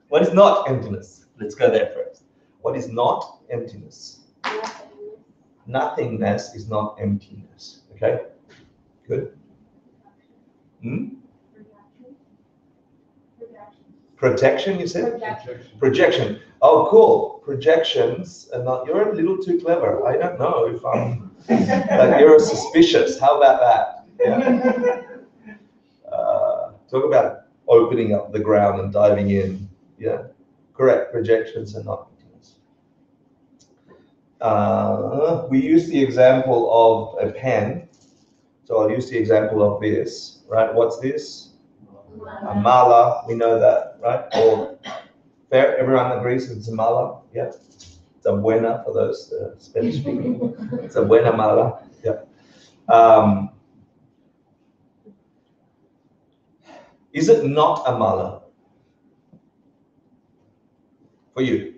A: What is not emptiness? Let's go there first. What is not emptiness? Nothingness is not emptiness. Okay, good. Protection, you said? Projection. Oh, cool. Projections are not, you're a little too clever. I don't know if I'm, like, you're suspicious. How about that? Yeah. Talk about opening up the ground and diving in. Yeah, correct. Projections are not emptiness. We use the example of a pen. So I'll use the example of this, right? What's this? A mala, we know that, right? Or fair, everyone agrees it's a mala, yeah? It's a buena for those Spanish speaking. It's a buena mala, yeah. Is it not a mala for you?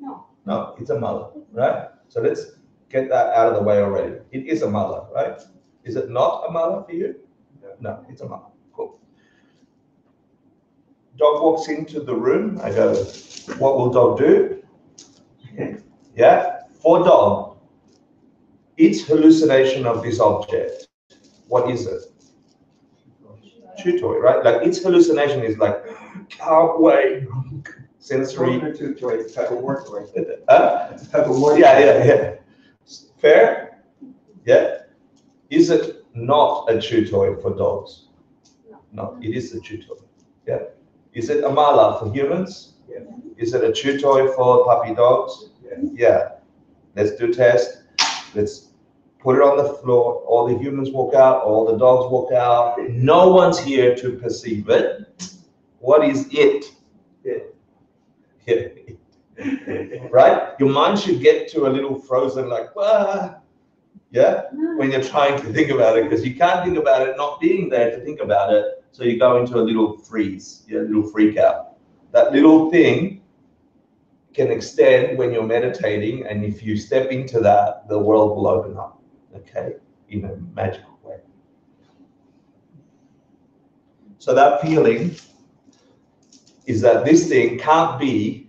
E: No.
A: No, it's a mala, right? So let's get that out of the way already. It is a mala, right? Is it not a mala for you? No, it's a mala. Cool. Dog walks into the room. I go, what will dog do? Yeah, for dog, its hallucination of this object, what is it? Chew toy, right? Like its hallucination is like, can't wait, sensory.
B: Chew toy, it's a type of word toy.
A: It's
B: a type of word.
A: Yeah. Fair? Yeah. Is it not a chew toy for dogs? No, it is a chew toy. Yeah. Is it a mala for humans?
B: Yes.
A: Is it a chew toy for puppy dogs?
B: Yes.
A: Yeah. Let's do a test. Let's put it on the floor. All the humans walk out, all the dogs walk out. No one's here to perceive it. What is it? Yeah. Right? Your mind should get to a little frozen, like, yeah, when you're trying to think about it, because you can't think about it not being there to think about it. So you go into a little freeze, a little freak out. That little thing can extend when you're meditating, and if you step into that, the world will open up, okay, in a magical way. So that feeling is that this thing can't be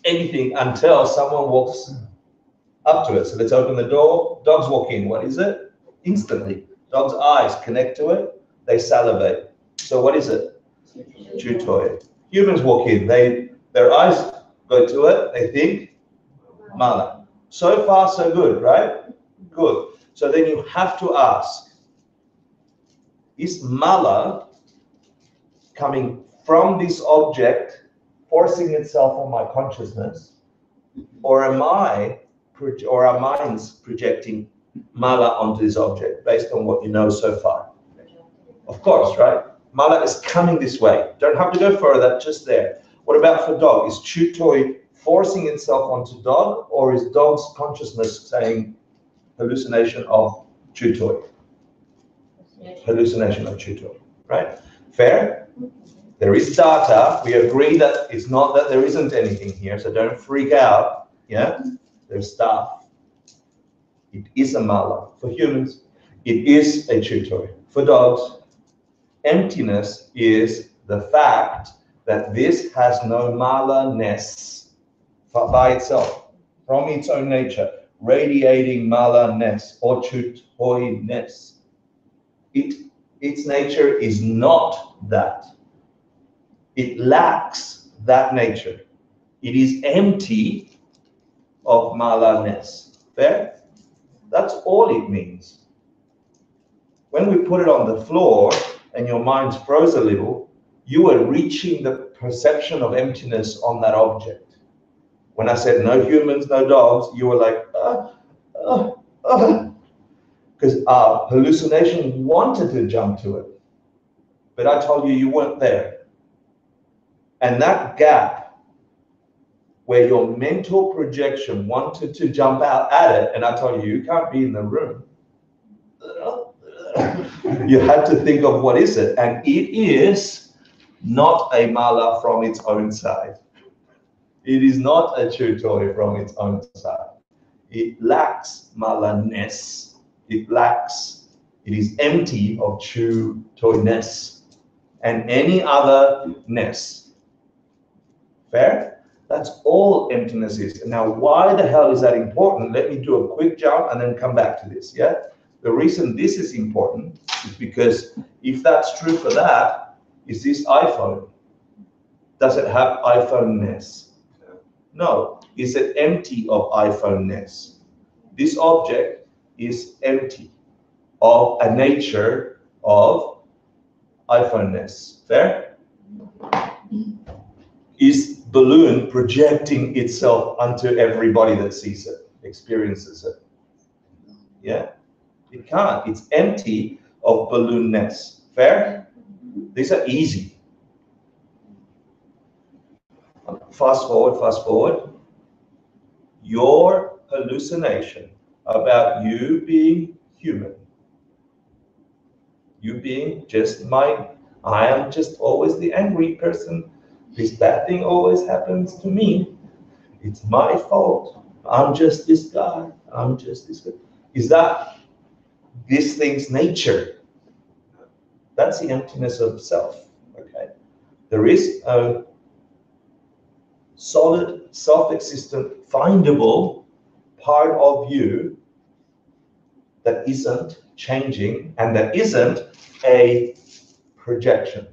A: anything until someone walks up to it. So let's open the door. Dogs walk in. What is it? Instantly. Dogs' eyes connect to it. They salivate. So what is it? Chew toy. Humans walk in. Their eyes go to it. They think mala. So far, so good, right? Good. So then you have to ask, is mala coming from this object, forcing itself on my consciousness, or are minds projecting mala onto this object based on what you know so far? Of course, right? Mala is coming this way. Don't have to go further, just there. What about for dog? Is chew toy forcing itself onto dog, or is dog's consciousness saying hallucination of chew toy? Hallucination of chew toy, right? Fair? There is data. We agree that it's not that there isn't anything here, so don't freak out. Yeah, there's stuff. It is a mala. For humans, it is a chew toy. For dogs, emptiness is the fact that this has no mala-ness by itself, from its own nature, radiating mala-ness or chew toy-ness. Its nature is not that. It lacks that nature. It is empty of mala-ness. Fair? That's all it means. When we put it on the floor and your mind froze a little, you are reaching the perception of emptiness on that object. When I said no humans, no dogs, you were like, because our hallucination wanted to jump to it. But I told you, you weren't there. And that gap where your mental projection wanted to jump out at it, and I told you, you can't be in the room. You had to think of what is it, and it is not a mala from its own side. It is not a chew toy from its own side. It lacks mala-ness. It is empty of chew toy-ness and any other ness. Fair? That's all emptiness is. Now, why the hell is that important? Let me do a quick jump and then come back to this, yeah? The reason this is important is because if that's true for that, is this iPhone? Does it have iPhone-ness? No. Is it empty of iPhone-ness? This object is empty of a nature of iPhone-ness. Fair? Is balloon projecting itself onto everybody that sees it, experiences it? Yeah? It can't. It's empty of balloon-ness. Fair? These are easy. Fast forward. Your hallucination about you being human, you being just I am just always the angry person. This bad thing always happens to me. It's my fault. I'm just this guy. I'm just this guy. Is that this thing's nature? That's the emptiness of self. Okay. There is a solid, self-existent, findable part of you that isn't changing and that isn't a projection.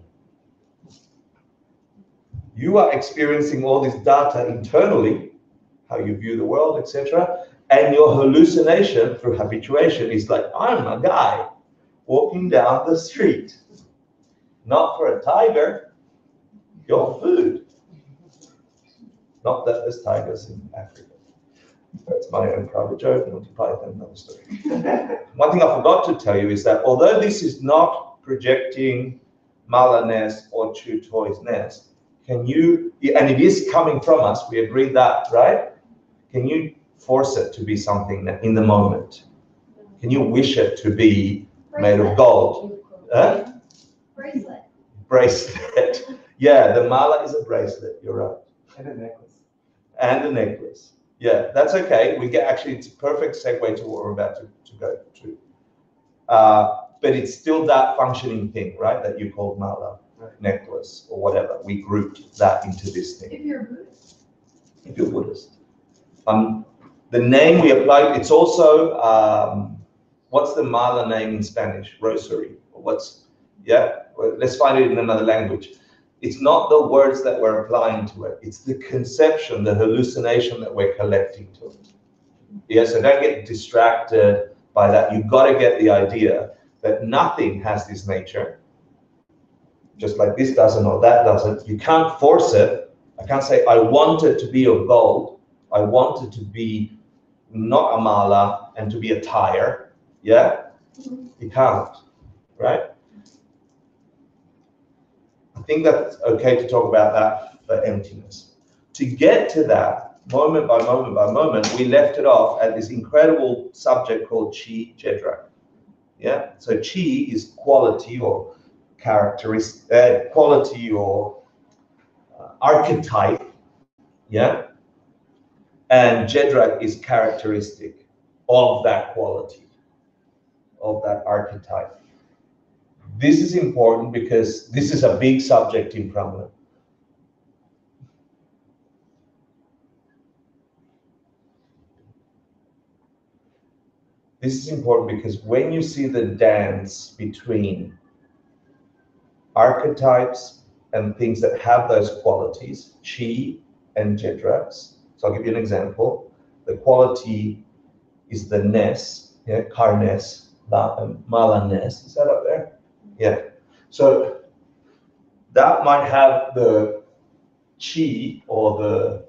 A: You are experiencing all this data internally, how you view the world, etc. And your hallucination through habituation is like, I'm a guy walking down the street. Not for a tiger, your food. Not that there's tigers in Africa. That's my own private joke, multiply it, another story. One thing I forgot to tell you is that although this is not projecting mala-ness or Chu Toy's ness, can you, and it is coming from us, we agree that, right? Can you force it to be something that in the moment? Can you wish it to be made of gold? Huh?
D: Bracelet.
A: Bracelet. Yeah, the mala is a bracelet, you're right.
B: And a necklace.
A: And a necklace. Yeah, that's okay. We get actually, it's a perfect segue to what we're about to go to. But it's still that functioning thing, right? That you called mala, right. Necklace, or whatever. We grouped that into this thing.
E: If you're Buddhist.
A: If you're Buddhist. The name we applied, it's also, what's the mala name in Spanish? Rosary. Yeah? Well, let's find it in another language. It's not the words that we're applying to it. It's the conception, the hallucination that we're collecting to it. Yeah, so don't get distracted by that. You've got to get the idea that nothing has this nature, just like this doesn't or that doesn't. You can't force it. I can't say, I want it to be of gold. I want it to be not a mala and to be a tire. Yeah? You can't, right? I think that's okay to talk about that for emptiness. To get to that, moment by moment by moment, we left it off at this incredible subject called Chi Jedrak. Yeah, so Chi is quality or characteristic, quality or archetype. Yeah, and Jedrak is characteristic of that quality, of that archetype. This is important because this is a big subject in Brahman. This is important because when you see the dance between archetypes and things that have those qualities, Chi and Jedraks. So I'll give you an example. The quality is the ness, yeah, Karnes, Mala ness. Is that up there? Yeah. So that might have the Chi or the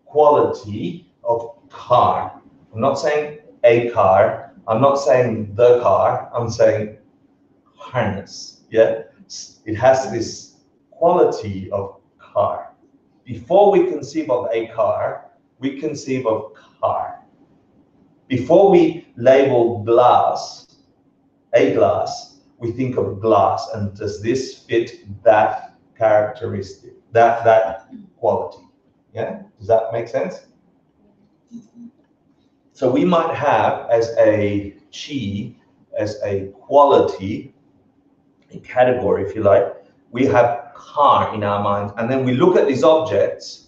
A: quality of car. I'm not saying a car. I'm not saying the car. I'm saying harness. Yeah. It has this quality of car. Before we conceive of a car, we conceive of car. Before we label glass, a glass, we think of glass and does this fit that characteristic, that quality? Yeah, does that make sense? So we might have as a Chi, as a quality, a category, if you like, we have car in our minds, and then we look at these objects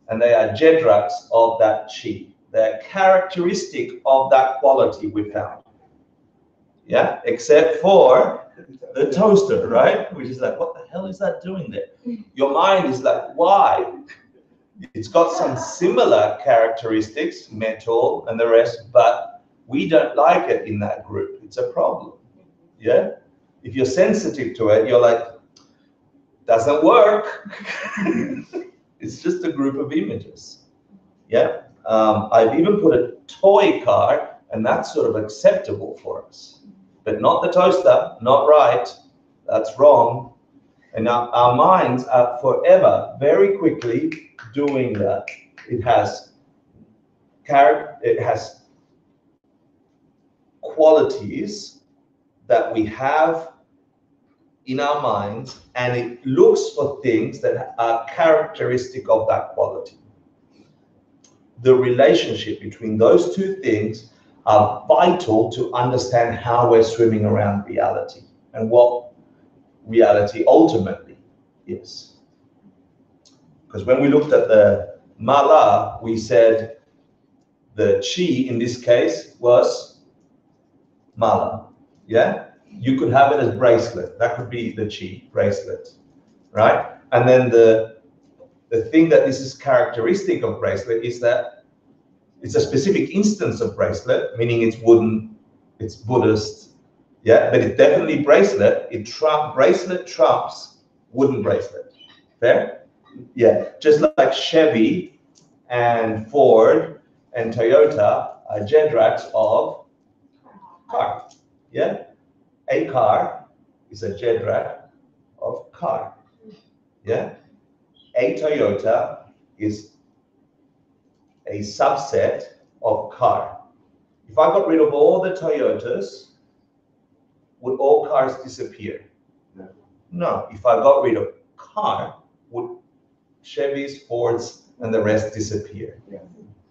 A: and they are Jedraks of that Chi. They're characteristic of that quality we found. Yeah, except for the toaster, right? Which is like, what the hell is that doing there? Your mind is like, why? It's got some similar characteristics, metal and the rest, but we don't like it in that group. It's a problem. Yeah? If you're sensitive to it, you're like, doesn't work. It's just a group of images. Yeah? I've even put a toy car, and that's sort of acceptable for us. But not the toaster, not right, that's wrong. And now our minds are forever, very quickly doing that. It has qualities that we have in our minds, and it looks for things that are characteristic of that quality. The relationship between those two things are vital to understand how we're swimming around reality and what reality ultimately is. Because when we looked at the mala, we said the chi in this case was mala, yeah? You could have it as bracelet. That could be the chi, bracelet, right? And then the thing that this is characteristic of bracelet is that it's a specific instance of bracelet, meaning it's wooden, it's Buddhist, yeah? But it's definitely bracelet. Bracelet trumps wooden bracelet, fair? Yeah, just like Chevy and Ford and Toyota are Jedraks of car, yeah? A car is a Jedrak of car, yeah? A Toyota is a subset of car. If I got rid of all the Toyotas, would all cars disappear?
B: No.
A: No. If I got rid of car, would Chevys, Fords, and the rest disappear?
B: Yeah.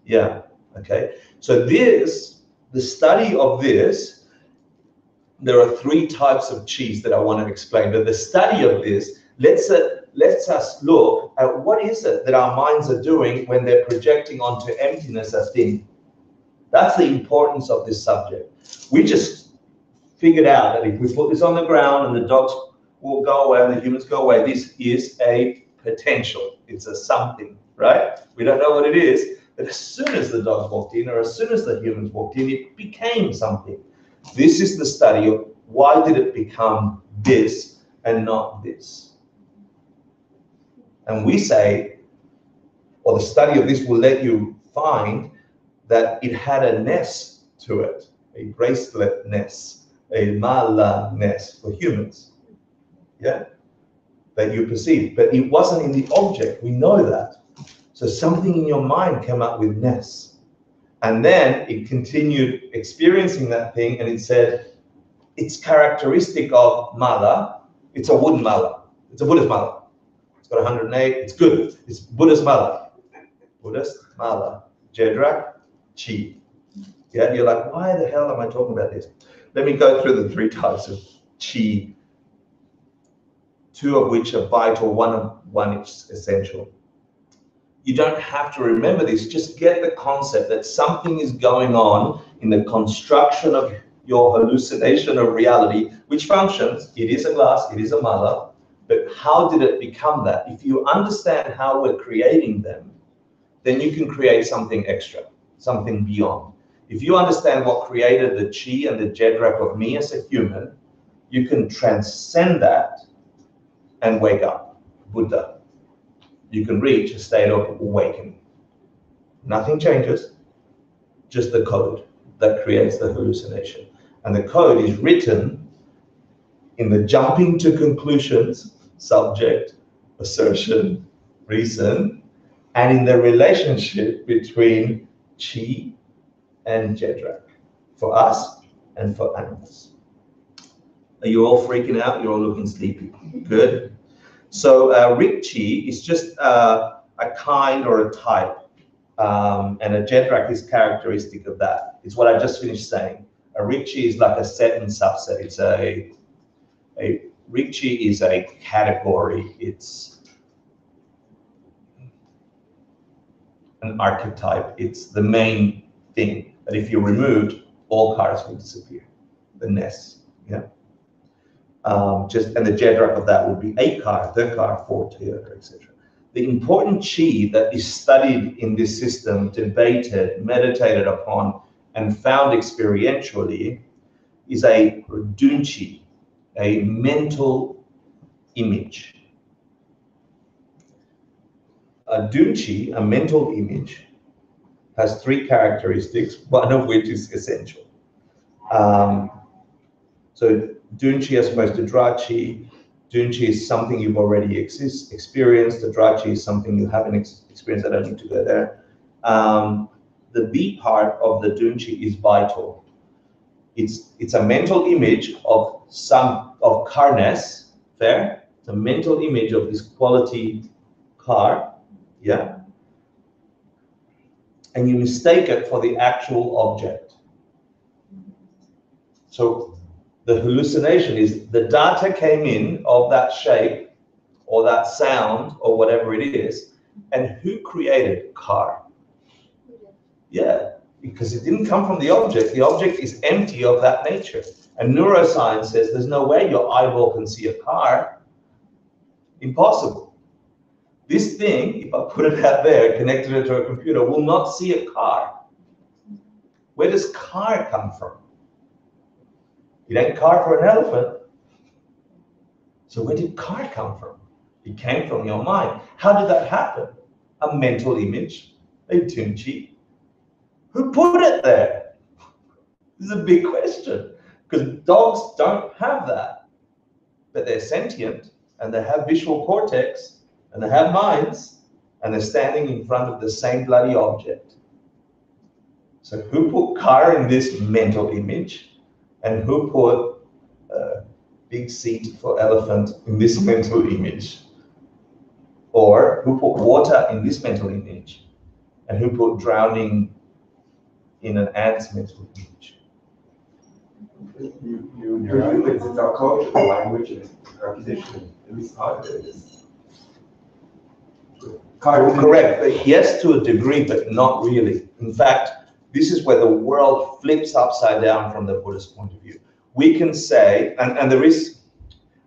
A: Yeah, okay. So the study of this, there are three types of cheese that I want to explain, but the study of this lets us look at what is it that our minds are doing when they're projecting onto emptiness a thing. That's the importance of this subject. We just figured out that if we put this on the ground and the dogs will go away and the humans go away, this is a potential. It's a something, right? We don't know what it is, but as soon as the dogs walked in or as soon as the humans walked in, it became something. This is the study of why did it become this and not this. And we say, or the study of this will let you find that it had a ness to it, a bracelet-ness, a mala-ness for humans, yeah, that you perceive. But it wasn't in the object, we know that. So something in your mind came up with ness. And then it continued experiencing that thing and it said, it's characteristic of mala, it's a wooden mala, it's a Buddhist mala. It's got 108, it's good, it's Buddhist mala. Buddhist mala, Jedrak, chi. Yeah, you're like, why the hell am I talking about this? Let me go through the three types of chi, two of which are vital, one is essential. You don't have to remember this, just get the concept that something is going on in the construction of your hallucination of reality, which functions, it is a glass, it is a mala, but how did it become that? If you understand how we're creating them, then you can create something extra, something beyond. If you understand what created the chi and the jedrak of me as a human, you can transcend that and wake up, Buddha. You can reach a state of awakening. Nothing changes, just the code that creates the hallucination. And the code is written in the jumping to conclusions, subject, assertion, reason, and in the relationship between chi and jedrak, for us and for animals. Are you all freaking out? You're all looking sleepy. Good. So Rikchi is just a kind or a type, and a Jedrak is characteristic of that. It's what I just finished saying. A Rikchi is like a set and subset. It's a Rikchi is a category. It's an archetype. It's the main thing that if you removed, all cars will disappear. The ness, yeah. And the Jedrak of that would be a car, the car, Ford, Toyota, etc. The important chi that is studied in this system, debated, meditated upon, and found experientially is a dunchi, a mental image. A dunchi, a mental image, has three characteristics, one of which is essential. So Dunchi as opposed to Drachi, Dunchi is something you've already experienced. The Drachi is something you haven't experienced. I don't need to go there. The B part of the Dunchi is vital. It's a mental image of carness, fair? It's a mental image of this quality car, yeah? And you mistake it for the actual object. So the hallucination is the data came in of that shape or that sound or whatever it is, and who created car? Yeah, because it didn't come from the object. The object is empty of that nature. And neuroscience says there's no way your eyeball can see a car. Impossible. This thing, if I put it out there, connected it to a computer, will not see a car. Where does car come from? It ain't car for an elephant. So where did car come from? It came from your mind. How did that happen? A mental image, a Dunchi. Who put it there? This is a big question, because dogs don't have that, but they're sentient and they have visual cortex and they have minds and they're standing in front of the same bloody object. So who put car in this mental image, and who put big seat for elephant in this mental image? Or who put water in this mental image, and who put drowning in an ant's mental image?
B: You and your language, it's our culture, the language and our position, at least part of it is.
A: Correct, yes, to a degree, but not really. In fact, this is where the world flips upside down from the Buddhist point of view. We can say, and there is,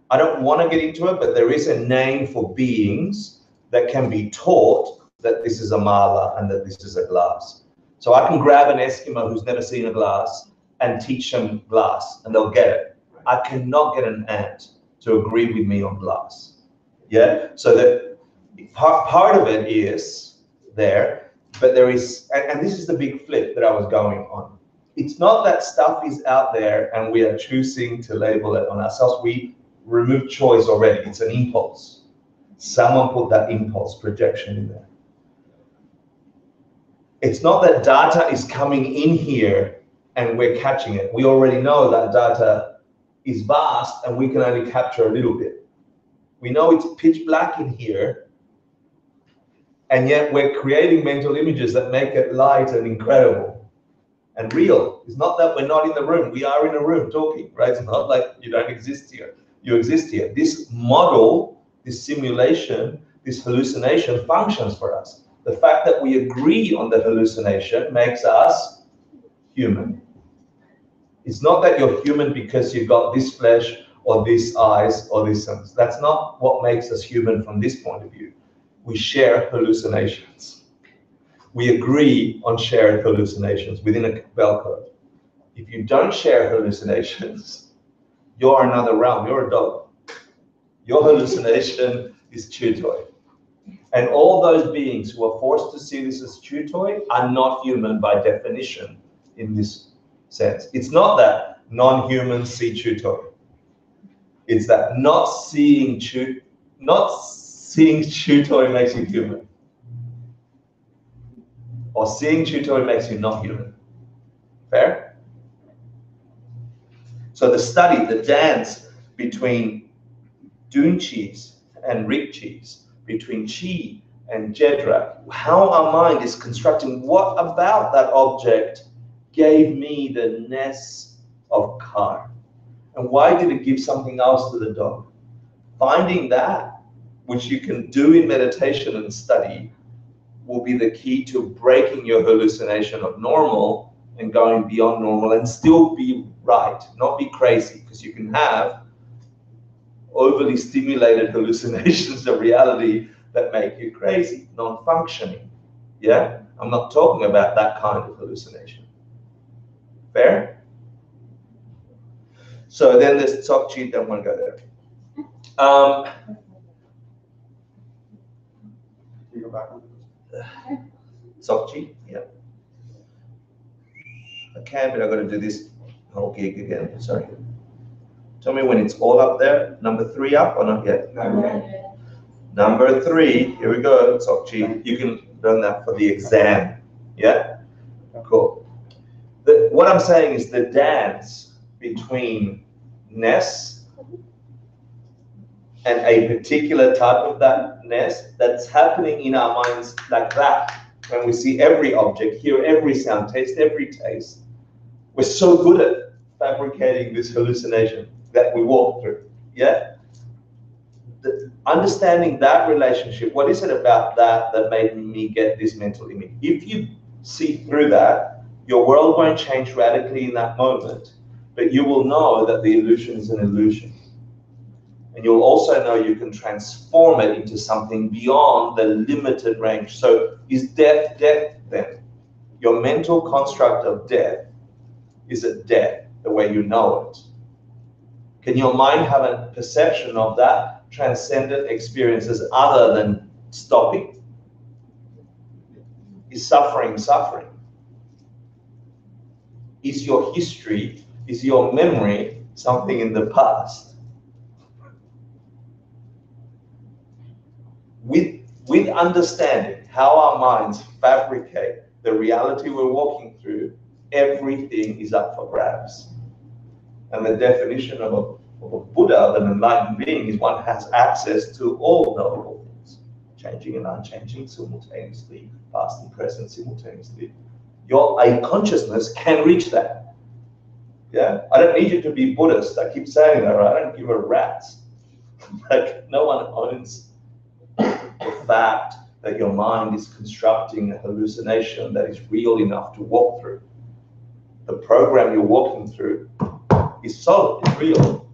A: I don't want to get into it, but there is a name for beings that can be taught that this is a mala and that this is a glass. So I can grab an Eskimo who's never seen a glass and teach them glass, and they'll get it. I cannot get an ant to agree with me on glass. Yeah, so that part of it is there, but there is, and this is the big flip that I was going on. It's not that stuff is out there and we are choosing to label it on ourselves. We remove choice already. It's an impulse. Someone put that impulse projection in there. It's not that data is coming in here and we're catching it. We already know that data is vast and we can only capture a little bit. We know it's pitch black in here, and yet we're creating mental images that make it light and incredible and real. It's not that we're not in the room. We are in a room talking, right? It's not like you don't exist here. You exist here. This model, this simulation, this hallucination functions for us. The fact that we agree on the hallucination makes us human. It's not that you're human because you've got this flesh or this eyes or this sense. That's not what makes us human from this point of view. We share hallucinations. We agree on shared hallucinations within a bell code. If you don't share hallucinations, you're another realm. You're a dog. Your hallucination is chew toy. And all those beings who are forced to see this as chew toy are not human by definition in this sense. It's not that non-humans see chew toy. It's that not seeing chew toy makes you human. Or seeing chew toy makes you not human. Fair? So the study, the dance between Dunchis and Rikchis, between Chi and Jedra, how our mind is constructing what about that object gave me the ness of car. And why did it give something else to the dog? Finding that, which you can do in meditation and study, will be the key to breaking your hallucination of normal and going beyond normal and still be right, not be crazy, because you can have overly stimulated hallucinations of reality that make you crazy, non-functioning. Yeah? I'm not talking about that kind of hallucination. Fair? So then there's Tsokchi, don't want to go there.
B: You go back.
A: Tsokchi, yeah. I can, but I've got to do this whole gig again, sorry. Tell me when it's all up there. Number 3 up or not yet?
B: Okay.
A: Number 3, here we go, Sokchi. You can learn that for the exam. Yeah? Cool. What I'm saying is the dance between ness and a particular type of that ness that's happening in our minds like that. When we see every object, hear every sound, taste every taste, we're so good at fabricating this hallucination that we walk through. Yeah? Understanding that relationship, what is it about that made me get this mental image? If you see through that, your world won't change radically in that moment, but you will know that the illusion is an illusion. And you'll also know you can transform it into something beyond the limited range. So is death death then? Your mental construct of death, is it death the way you know it? Can your mind have a perception of that transcendent experiences other than stopping? Is suffering suffering? Is your history, is your memory something in the past? With understanding how our minds fabricate the reality we're walking through, everything is up for grabs. And the definition of a Buddha, an enlightened being, is one has access to all knowable things, changing and unchanging simultaneously, past and present simultaneously. Your consciousness can reach that. Yeah, I don't need you to be Buddhist. I keep saying that, right? I don't give a rat's. Like, no one owns the fact that your mind is constructing a hallucination that is real enough to walk through. The program you're walking through is solid, it's real.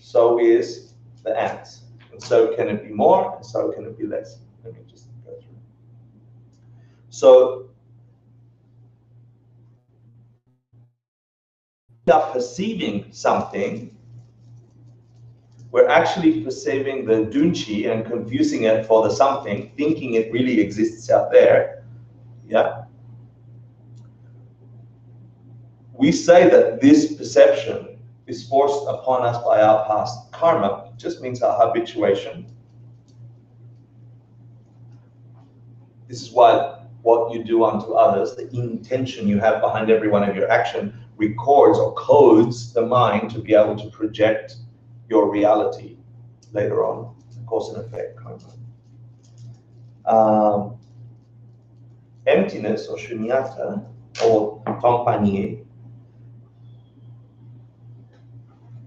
A: So is the ants. And so can it be more, and so can it be less. Let me just go through. So we are perceiving something, we're actually perceiving the dunchi and confusing it for the something, thinking it really exists out there. Yeah. We say that this perception is forced upon us by our past karma. It just means our habituation. This is why what you do unto others, the intention you have behind every one of your action, records or codes the mind to be able to project your reality later on, cause and effect karma. Emptiness or shunyata or compagnie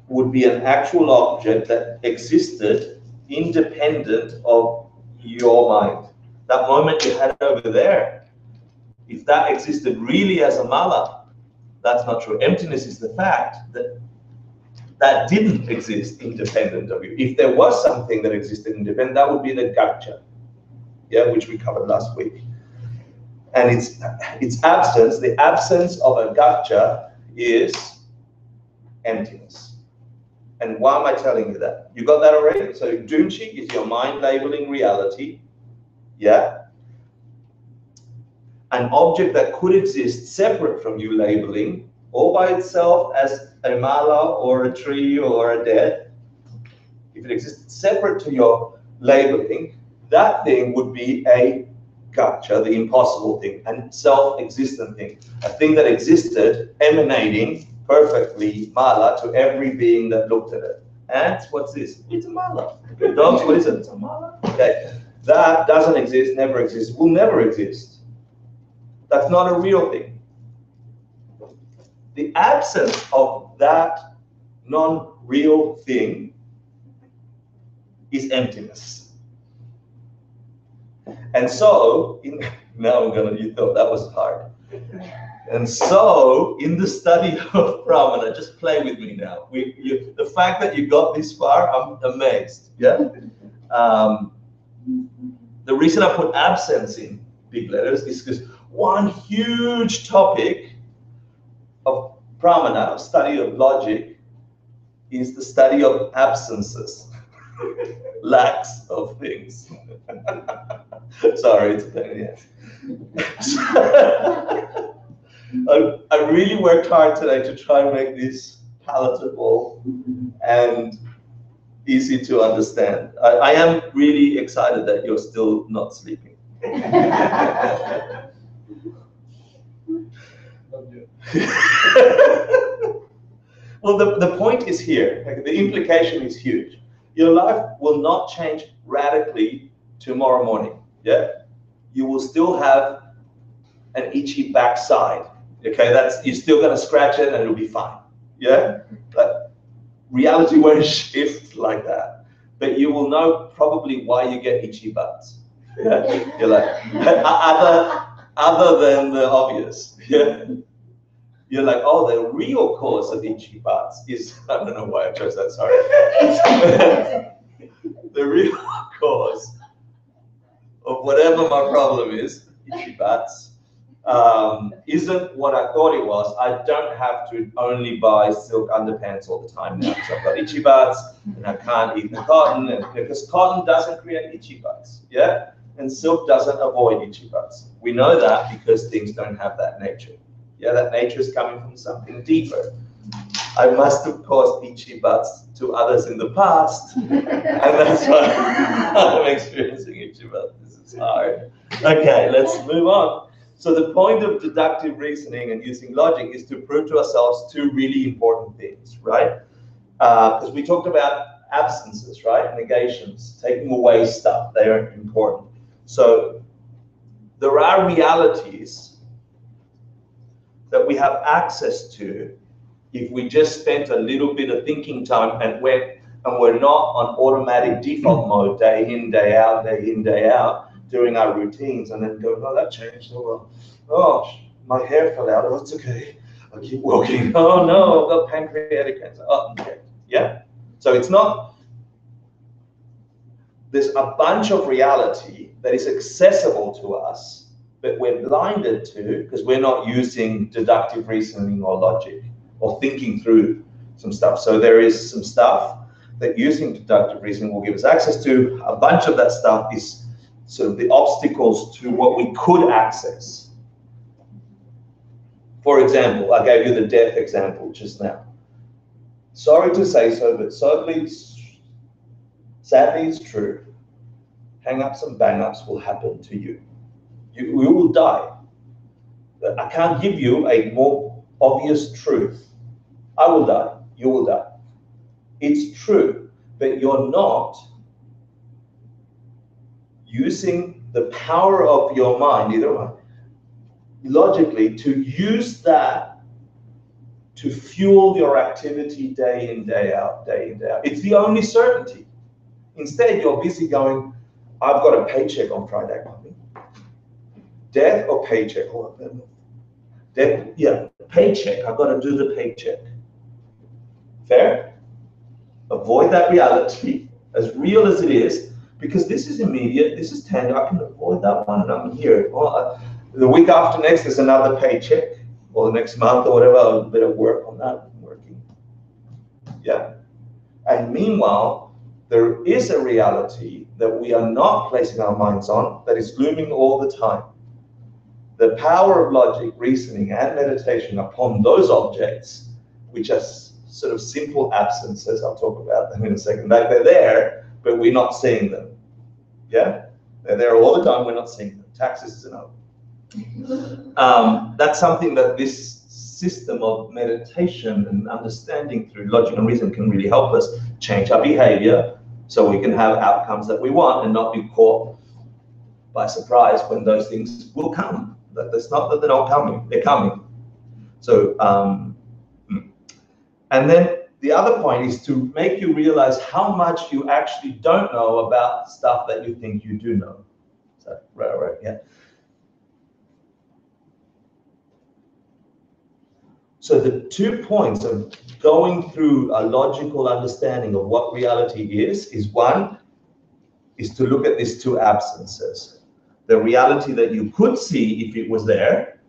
A: would be an actual object that existed independent of your mind. That moment you had over there, if that existed really as a mala, that's not true. Emptiness is the fact that that didn't exist independent of you. If there was something that existed independent, that would be the gaccha, yeah, which we covered last week. And its absence, the absence of a gaccha is emptiness. And why am I telling you that? You got that already? So dunchi is your mind labeling reality, yeah? An object that could exist separate from you labeling, all by itself as a mala or a tree or a dead. If it existed separate to your labeling, that thing would be a gaccha, the impossible thing, and self-existent thing, a thing that existed emanating perfectly mala to every being that looked at it. Ants, what's this? It's a mala. Okay, dogs, what is it? It's a mala. Okay, that doesn't exist, never exists, will never exist. That's not a real thing. The absence of that non-real thing is emptiness. And so, you thought that was hard. And so, in the study of pramana, just play with me now. The fact that you got this far, I'm amazed. Yeah. The reason I put absence in big letters is because one huge topic of pramana, study of logic, is the study of absences, lacks of things. Sorry, it's a pain in the ass. I really worked hard today to try and make this palatable and easy to understand. I am really excited that you're still not sleeping. Well, the point is here, like, the implication is huge. Your life will not change radically tomorrow morning, yeah? You will still have an itchy backside, okay? You're still gonna scratch it and it'll be fine, yeah? But reality won't shift like that. But you will know probably why you get itchy butts, yeah? You're like, other than the obvious, yeah? You're like, oh, the real cause of itchy butts is, I don't know why I chose that, sorry. The real cause of whatever my problem is, itchy butts, isn't what I thought it was. I don't have to only buy silk underpants all the time now because I've got itchy butts and I can't eat the cotton, and because cotton doesn't create itchy butts, yeah? And silk doesn't avoid itchy butts. We know that because things don't have that nature. Yeah, that nature is coming from something deeper. I must have caused itchy butts to others in the past, and that's why I'm experiencing itchy butts. This is hard. Okay, let's move on. So the point of deductive reasoning and using logic is to prove to ourselves two really important things, right? Because we talked about absences, right? Negations, taking away stuff. They are important. So there are realities that we have access to if we just spent a little bit of thinking time and we're not on automatic default mode day in, day out, doing our routines, and then go, oh, that changed, oh well, oh, my hair fell out, oh, it's okay, I'll keep walking, oh no, I've got pancreatic cancer, oh, okay, yeah? So it's not, there's a bunch of reality that is accessible to us, but we're blinded to because we're not using deductive reasoning or logic or thinking through some stuff. So there is some stuff that using deductive reasoning will give us access to. A bunch of that stuff is sort of the obstacles to what we could access. For example, I gave you the death example just now. Sorry to say so, but sadly it's true. Hang-ups and bang-ups will happen to you. You will die. I can't give you a more obvious truth. I will die. You will die. It's true, but you're not using the power of your mind, either one, logically, to use that to fuel your activity day in, day out, day in, day out. It's the only certainty. Instead, you're busy going, I've got a paycheck on Friday coming. Death or paycheck? Death, yeah, paycheck. I've got to do the paycheck. Fair? Avoid that reality, as real as it is, because this is immediate, this is tangible. I can avoid that one and I'm here. Well, the week after next is another paycheck, or the next month or whatever, I'll better work on that. I'm working. Yeah. And meanwhile, there is a reality that we are not placing our minds on that is looming all the time. The power of logic, reasoning, and meditation upon those objects, which are sort of simple absences, I'll talk about them in a second. They're there, but we're not seeing them. Yeah? They're there all the time, we're not seeing them. Taxes is another. That's something that this system of meditation and understanding through logic and reason can really help us change our behavior so we can have outcomes that we want and not be caught by surprise when those things will come. That's not that they're not coming, they're coming. So, and then the other point is to make you realize how much you actually don't know about stuff that you think you do know. So, right, yeah. So the 2 points of going through a logical understanding of what reality is one, is to look at these two absences. The reality that you could see if it was there,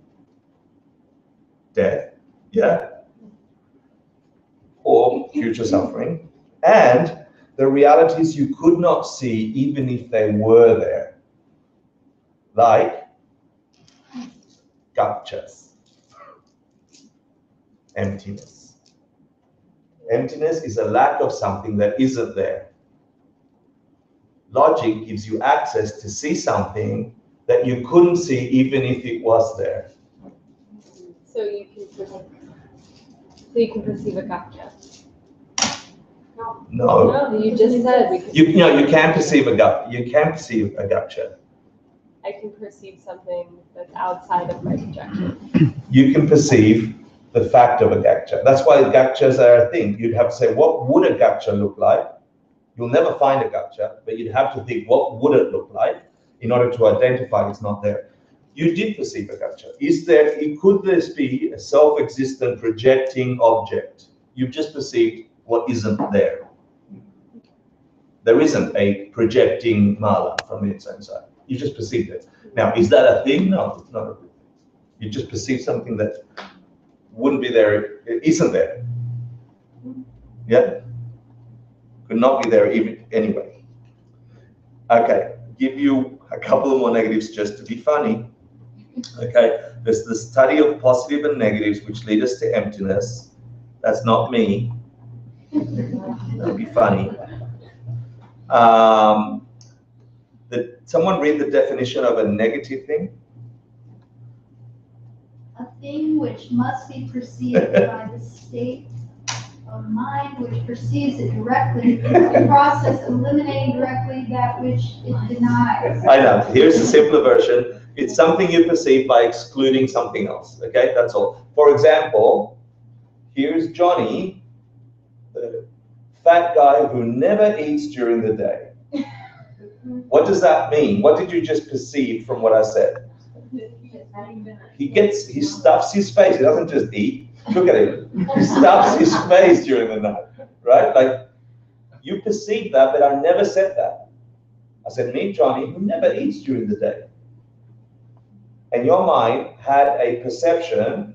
A: death, yeah, or future suffering, and the realities you could not see even if they were there, like gotchas, emptiness. Emptiness is a lack of something that isn't there. Logic gives you access to see something that you couldn't see even if it was there.
F: So you can perceive a gotcha.
A: No.
F: No, you just said we can.
A: You can perceive a gotcha. You can perceive a gotcha.
F: I can perceive something that's outside of my projection.
A: You can perceive the fact of a gotcha. That's why gotchas are a thing. You'd have to say, what would a gotcha look like? You'll never find a gotcha, but you'd have to think, what would it look like in order to identify it's not there. You did perceive a gotcha. Could this be a self-existent projecting object? You've just perceived what isn't there. There isn't a projecting mala from its own side. You just perceived it. Now, is that a thing? No, it's not a thing. You just perceive something that wouldn't be there, it isn't there. Yeah? Could not be there even anyway. Okay, give you a couple of more negatives just to be funny. Okay, there's the study of positive and negatives which lead us to emptiness. That's not me. That'd be funny. Someone read the definition of a negative thing?
G: A thing which must be perceived by the state of mind which perceives it directly, the process eliminating directly that which it denies.
A: I know. Here's the simpler version. It's something you perceive by excluding something else. Okay, that's all. For example, here's Johnny, the fat guy who never eats during the day. What does that mean? What did you just perceive from what I said? He stuffs his face. He doesn't just eat. Look at him. He stuffs his face during the night, right? Like, you perceive that, but I never said that. I said, me, Johnny, who never eats during the day. And your mind had a perception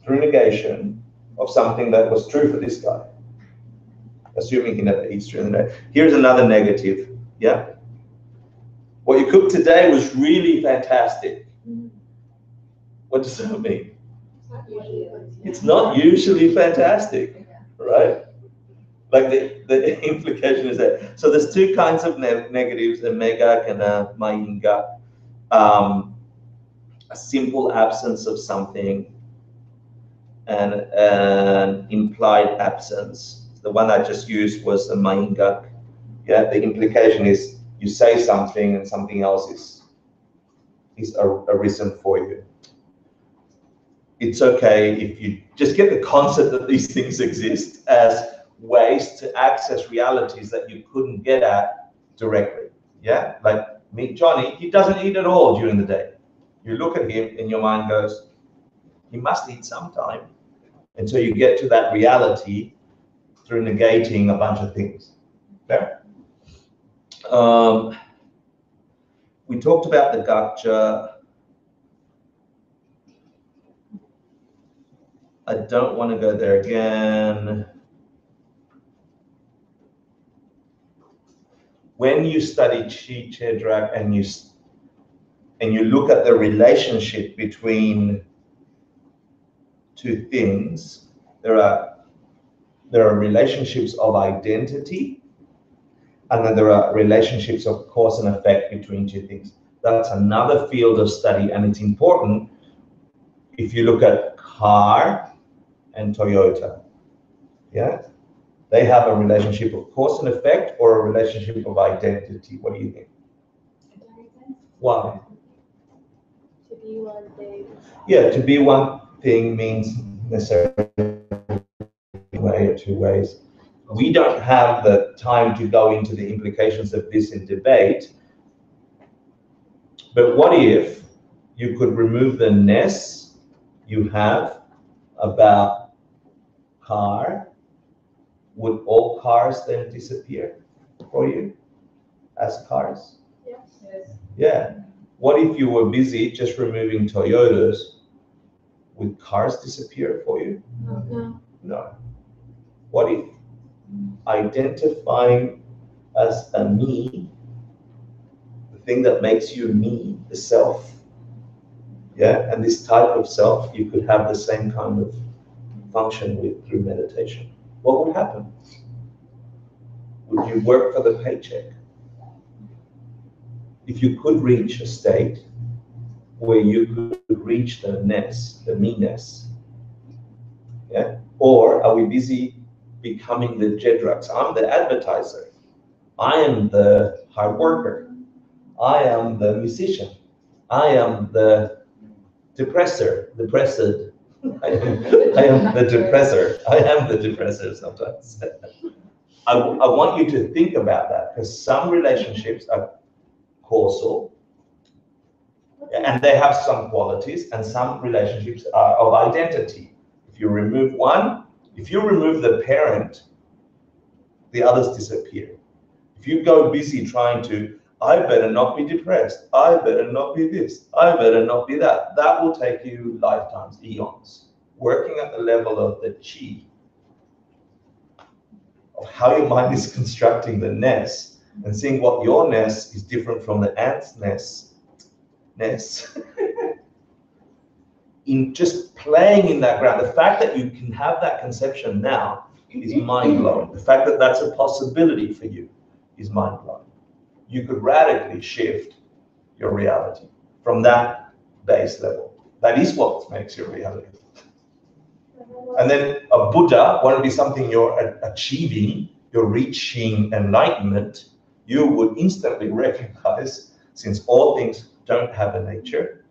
A: through negation of something that was true for this guy, assuming he never eats during the day. Here's another negative, yeah? What you cooked today was really fantastic. What does that mean? It's not usually fantastic, right? Like the implication is that. So there's two kinds of negatives, a megak and a mainga. A simple absence of something and an implied absence. The one I just used was a mainga. Yeah, the implication is you say something and something else is arisen for you. It's okay if you just get the concept that these things exist as ways to access realities that you couldn't get at directly. Yeah, like meet Johnny, he doesn't eat at all during the day. You look at him and your mind goes, he must eat sometime. And so you get to that reality through negating a bunch of things. Okay? We talked about the gotcha. I don't want to go there again. When you study Chi Chedrak and you look at the relationship between two things, there are relationships of identity, and then there are relationships of cause and effect between two things. That's another field of study, and it's important if you look at car and Toyota. Yeah, they have a relationship of cause and effect or a relationship of identity. What do you think? Why?
F: To be one thing.
A: Yeah, to be one thing means necessarily one way or two ways. We don't have the time to go into the implications of this in debate, but what if you could remove the ness you have about car? Would all cars then disappear for you as cars?
F: Yes.
A: Yeah. What if you were busy just removing Toyotas? Would cars disappear for you?
F: No.
A: No. What if identifying as a me, the thing that makes you me, the self, yeah, and this type of self, you could have the same kind of function with through meditation. what would happen? Would you work for the paycheck? If you could reach a state where you could reach the ness, the me-ness, yeah? Or are we busy becoming the Jedrax? I'm the advertiser. I am the hard worker. I am the musician. I am the depressor, depressed. I am the depressor. I am the depressor sometimes. I want you to think about that, because some relationships are causal, and they have some qualities, and some relationships are of identity. If you remove one, if you remove the parent, the others disappear. If you go busy trying to, I better not be depressed, I better not be this, I better not be that, that will take you lifetimes, eons. Working at the level of the chi, of how your mind is constructing the nest, and seeing what your nest is different from the ant's nest. In just playing in that ground, the fact that you can have that conception now is mind-blowing. The fact that that's a possibility for you is mind-blowing. You could radically shift your reality from that base level. That is what makes your reality. And then a Buddha won't be something you're achieving, you're reaching enlightenment. You would instantly recognize, since all things don't have a nature,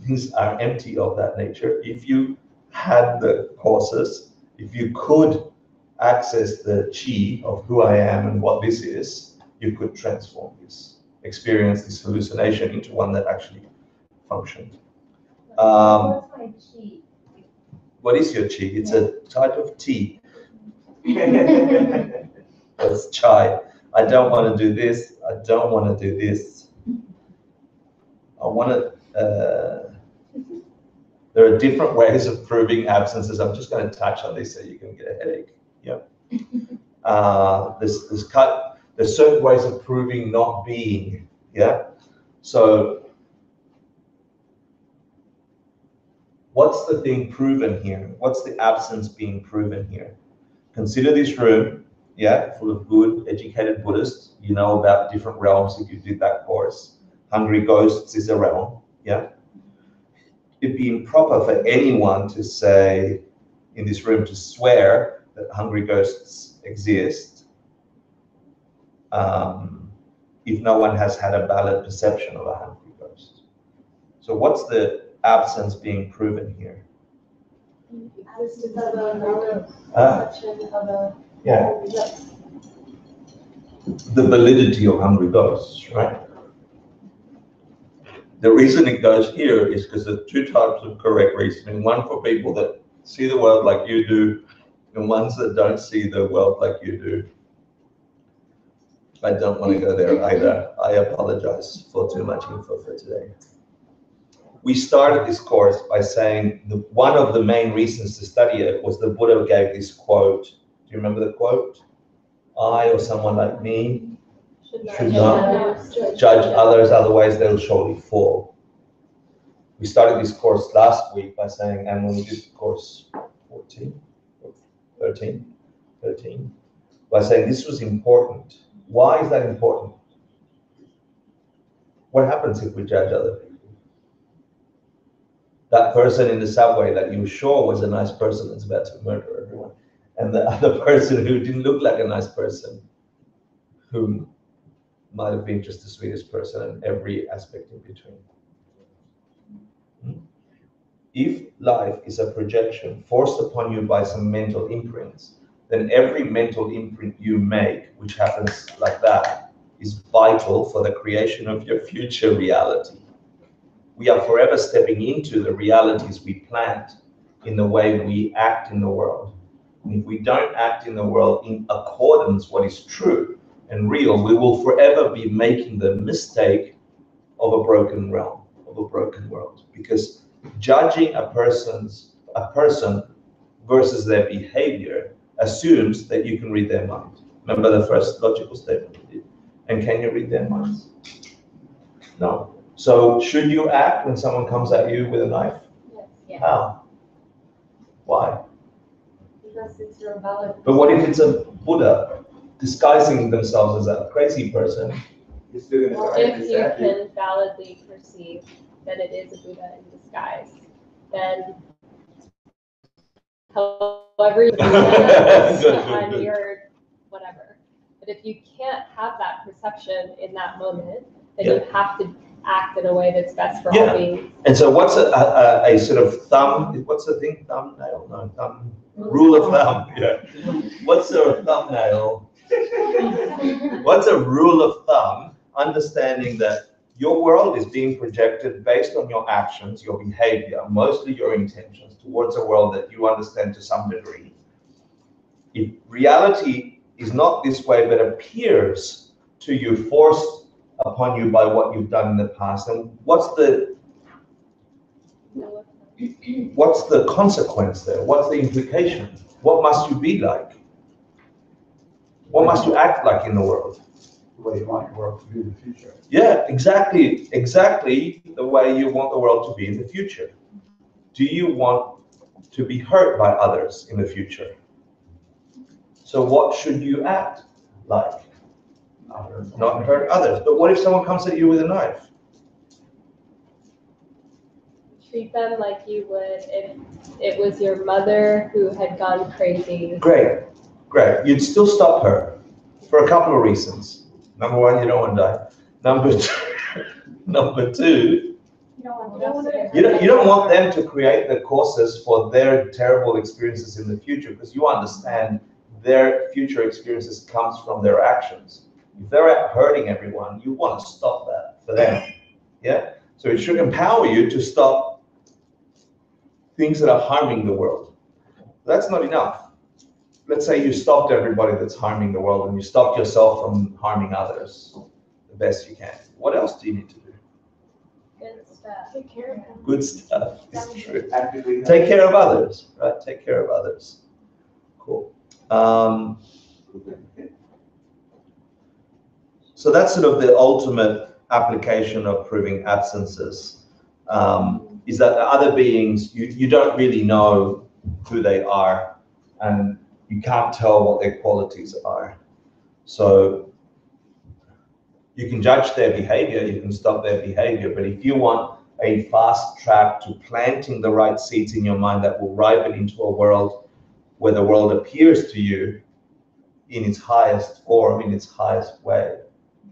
A: things are empty of that nature. If you had the causes, if you could access the chi of who I am and what this is, you could transform this experience, this hallucination, into one that actually functioned.
E: What's my chi?
A: What is your chi? It's a type of tea. It's chai. I don't want to do this. I don't want to do this. I want to. There are different ways of proving absences. I'm just going to touch on this so you can get a headache. Yep. There's certain ways of proving not being. Yeah. So, what's the thing proven here? What's the absence being proven here? Consider this room, yeah, full of good, educated Buddhists. You know about different realms if you did that course. Hungry ghosts is a realm, yeah. It'd be improper for anyone to say in this room to swear that hungry ghosts exist if no one has had a valid perception of a hungry ghost. So what's the absence being proven here?
F: Existence of a perception of a
A: Yeah. The validity of hungry ghosts, right? The reason it goes here is because there's two types of correct reasoning. One for people that see the world like you do, and ones that don't see the world like you do. I don't want to go there either. I apologize for too much info for today. We started this course by saying one of the main reasons to study it was the Buddha gave this quote. Do you remember the quote? I, or someone like me, should not judge others, otherwise they'll surely fall. We started this course last week by saying, and when we did course 13, by saying this was important. Why is that important? What happens if we judge other people? That person in the subway that you were sure was a nice person is about to murder everyone. And the other person who didn't look like a nice person, who might have been just the sweetest person and every aspect in between. If life is a projection forced upon you by some mental imprints, then every mental imprint you make, which happens like that, is vital for the creation of your future reality. We are forever stepping into the realities we plant in the way we act in the world. And if we don't act in the world in accordance with what is true and real, we will forever be making the mistake of a broken realm, of a broken world. Because judging a person versus their behavior assumes that you can read their mind. Remember the first logical statement we did? And can you read their minds? No. So should you act when someone comes at you with a knife?
F: Yes.
A: How? Why?
F: Because it's rebellion.
A: But what if it's a Buddha disguising themselves as a crazy person?
B: You're still gonna
F: Well,
B: die.
F: if you can validly perceive that it is a Buddha in disguise, then however you do that
A: Good,
F: on
A: good.
F: your whatever. But if you can't have that perception in that moment, then
A: Yeah.
F: you have to act in a way that's best for
A: Yeah.
F: all beings.
A: And so what's a sort of thumb, what's the thing, thumbnail? No, thumb, rule of thumb, yeah. What's a thumbnail? What's a rule of thumb? Understanding that your world is being projected based on your actions, your behavior, mostly your intentions, towards a world that you understand to some degree. If reality is not this way, but appears to you, forced upon you by what you've done in the past, then what's the consequence there? What's the implication? What must you be like? What must you act like in the world?
B: The way you want your world to be in the future.
A: Yeah, exactly the way you want the world to be in the future. Do you want to be hurt by others in the future? So what should you act like? Not hurt others. But what if someone comes at you with a knife?
F: Treat them like you would if it was your mother who had gone crazy.
A: Great. You'd still stop her for a couple of reasons. Number one, you don't want to die. Number two, you don't want them to create the causes for their terrible experiences in the future, because you understand their future experiences comes from their actions. If they're hurting everyone, you want to stop that for them. Yeah? So it should empower you to stop things that are harming the world. That's not enough. Let's say you stopped everybody that's harming the world and you stopped yourself from harming others the best you can. What else do you need to do?
F: Good stuff. Take care of them.
A: Good stuff. It's true.
B: Actively
A: Take care of others, right? Take care of others. Cool. So that's sort of the ultimate application of proving absences, is that the other beings, you don't really know who they are, and you can't tell what their qualities are. So you can judge their behavior, you can stop their behavior, but if you want a fast track to planting the right seeds in your mind that will ripen into a world where the world appears to you in its highest form, in its highest way,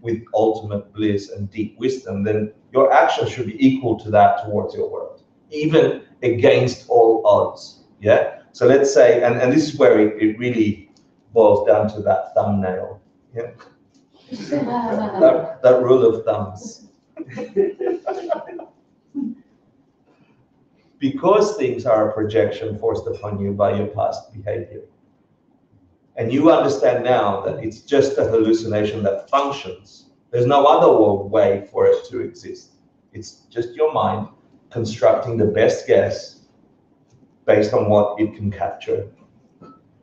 A: with ultimate bliss and deep wisdom, then your actions should be equal to that towards your world, even against all odds. Yeah. So let's say, and this is where it really boils down to that thumbnail. Yeah. that rule of thumbs. Because things are a projection forced upon you by your past behavior, and you understand now that it's just a hallucination that functions. There's no other way for it to exist. It's just your mind constructing the best guess based on what it can capture.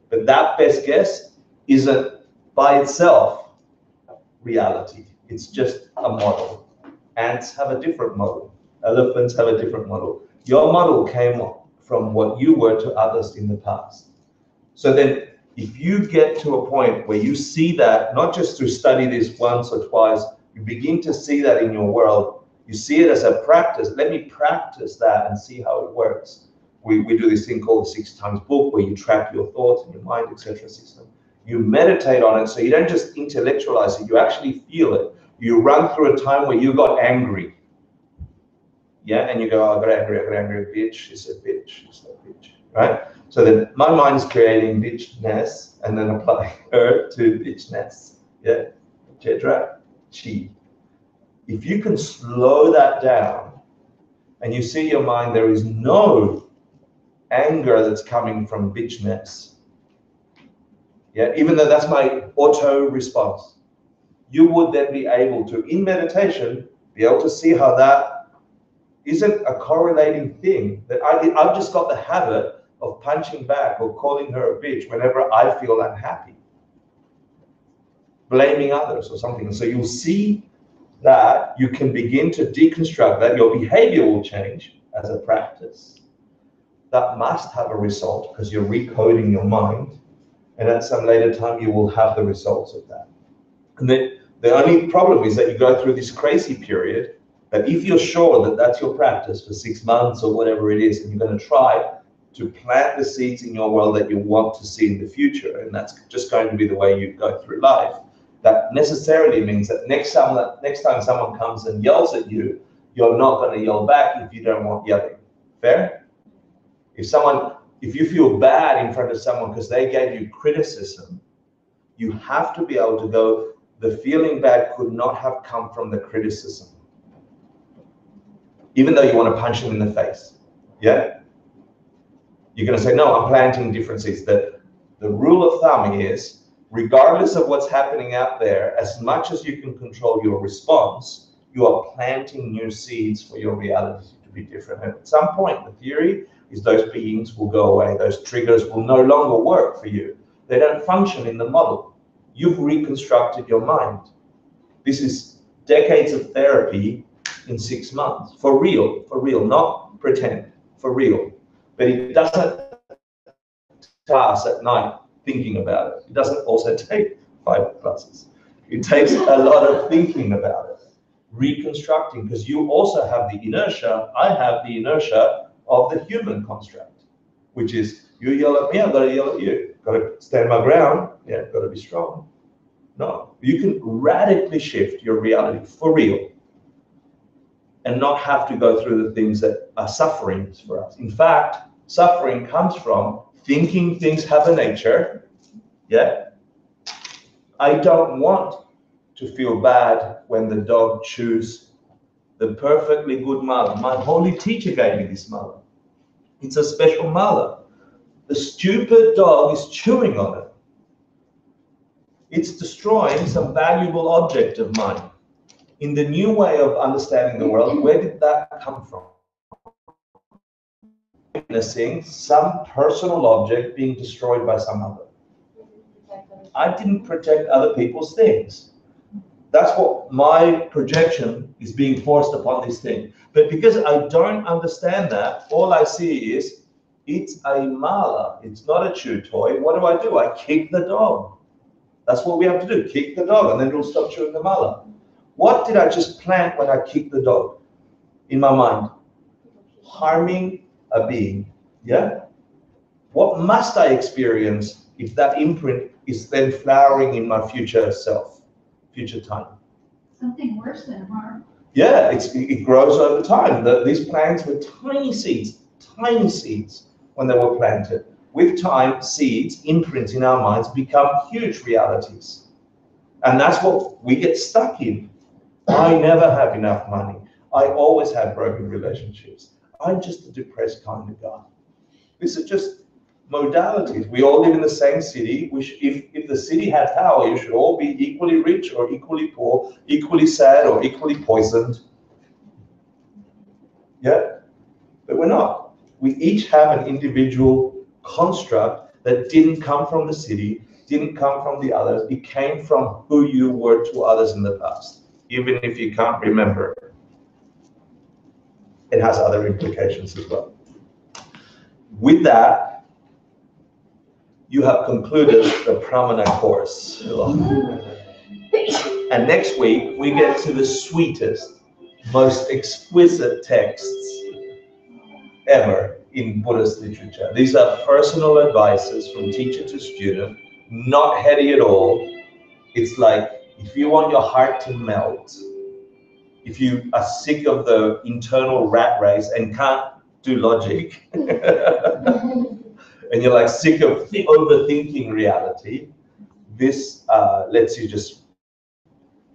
A: But that best guess isn't by itself reality. It's just a model. Ants have a different model. Elephants have a different model. Your model came from what you were to others in the past. So then, if you get to a point where you see that, not just to study this once or twice, you begin to see that in your world, you see it as a practice. Let me practice that and see how it works. We do this thing called the 6 times book, where you track your thoughts and your mind, etc. system. You meditate on it, so you don't just intellectualize it, you actually feel it. You run through a time where you got angry. Yeah, and you go, oh, I got angry, bitch, it's a bitch, it's a bitch, right? So then my mind is creating bitchness and then applying her to bitchness. Yeah, Jedra, chi. If you can slow that down and you see your mind, there is no anger that's coming from bitchness. Yeah, even though that's my auto response, you would then be able to, in meditation, be able to see how that isn't a correlating thing. That I've just got the habit of punching back or calling her a bitch whenever I feel unhappy, blaming others or something. So you'll see that you can begin to deconstruct that. Your behavior will change as a practice. that must have a result because you're recoding your mind. And at some later time, you will have the results of that. And then the only problem is that you go through this crazy period that if you're sure that that's your practice for 6 months or whatever it is, and you're going to try to plant the seeds in your world that you want to see in the future, and that's just going to be the way you go through life, that necessarily means that next time someone comes and yells at you, you're not going to yell back if you don't want yelling. Fair? If you feel bad in front of someone because they gave you criticism, you have to be able to go, the feeling bad could not have come from the criticism. Even though you want to punch them in the face. Yeah? You're going to say, no, I'm planting different seeds. The rule of thumb is, regardless of what's happening out there, as much as you can control your response, you are planting new seeds for your reality to be different. And at some point, the theory is those beings will go away. Those triggers will no longer work for you. They don't function in the model. You've reconstructed your mind. This is decades of therapy in 6 months. For real, not pretend, for real. But it doesn't pass at night thinking about it. It doesn't also take 5 classes. It takes a lot of thinking about it, reconstructing, because you also have the inertia, I have the inertia of the human construct, which is you yell at me, I've got to yell at you. Got to stand my ground, yeah, got to be strong. No, you can radically shift your reality for real and not have to go through the things that are sufferings for us. In fact, suffering comes from thinking things have a nature. Yeah. I don't want to feel bad when the dog chews the perfectly good mala. My holy teacher gave me this mala. It's a special mala. The stupid dog is chewing on it. It's destroying some valuable object of mine. In the new way of understanding the world, where did that come from? Witnessing some personal object being destroyed by some other. I didn't protect other people's things. That's what my projection is being forced upon this thing. But because I don't understand that, all I see is it's a mala. It's not a chew toy. What do? I kick the dog. That's what we have to do. Kick the dog, and then it'll stop chewing the mala. What did I just plant when I kicked the dog in my mind? Harming a being. Yeah? What must I experience if that imprint is then flowering in my future self, future time?
G: Something worse than harm.
A: Yeah, it grows over time. These plants were tiny seeds when they were planted. With time, seeds, imprints in our minds become huge realities. And that's what we get stuck in. I never have enough money. I always have broken relationships. I'm just a depressed kind of guy. These are just modalities. We all live in the same city, which if the city had power, you should all be equally rich or equally poor, equally sad or equally poisoned. Yeah? But we're not. We each have an individual construct that didn't come from the city, didn't come from the others. It came from who you were to others in the past, even if you can't remember. It has other implications as well. With that, you have concluded the Pramana course. And next week, we get to the sweetest, most exquisite texts ever in Buddhist literature. These are personal advices from teacher to student, not heady at all. It's like, if you want your heart to melt, if you are sick of the internal rat race and can't do logic, and you're like sick of overthinking reality, this lets you just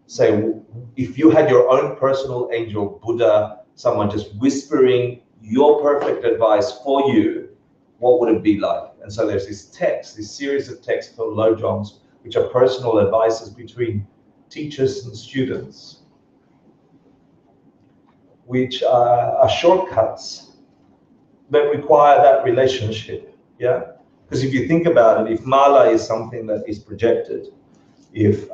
A: say, if you had your own personal angel, Buddha, someone just whispering your perfect advice for you, what would it be like? And so there's this text, this series of texts called Lojongs, which are personal advices between teachers and students, which are shortcuts that require that relationship, yeah? Because if you think about it, if mala is something that is projected, if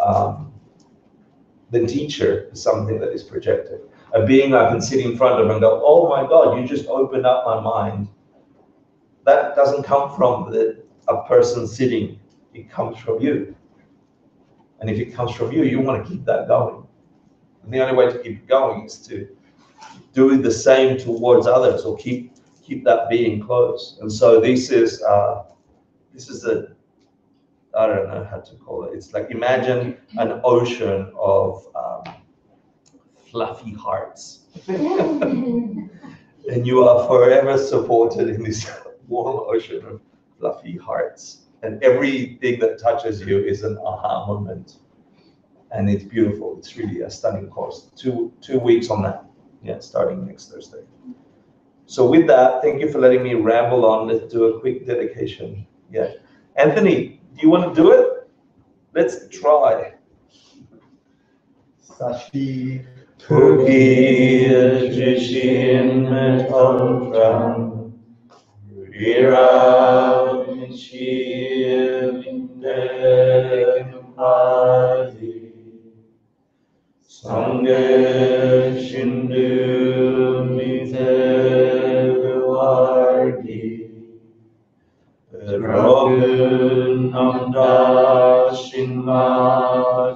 A: the teacher is something that is projected, a being I can sit in front of and go, oh my God, you just opened up my mind that doesn't come from a person sitting. It comes from you. And if it comes from you, you want to keep that going. And the only way to keep it going is to do the same towards others, or keep that being close. And so this is I don't know how to call it. It's like, imagine an ocean of fluffy hearts. And you are forever supported in this warm ocean of fluffy hearts. And everything that touches you is an aha moment. And it's beautiful. It's really a stunning course. 2 weeks on that. Yeah, starting next Thursday. So with that, thank you for letting me ramble on. Let's do a quick dedication. Yeah. Anthony, do you want to do it? Let's try.
B: Sashi
A: Puki Jishin Metotram Rira Michilindekapadi Sange Shindu Mitheruardi Rogun Namda Shinma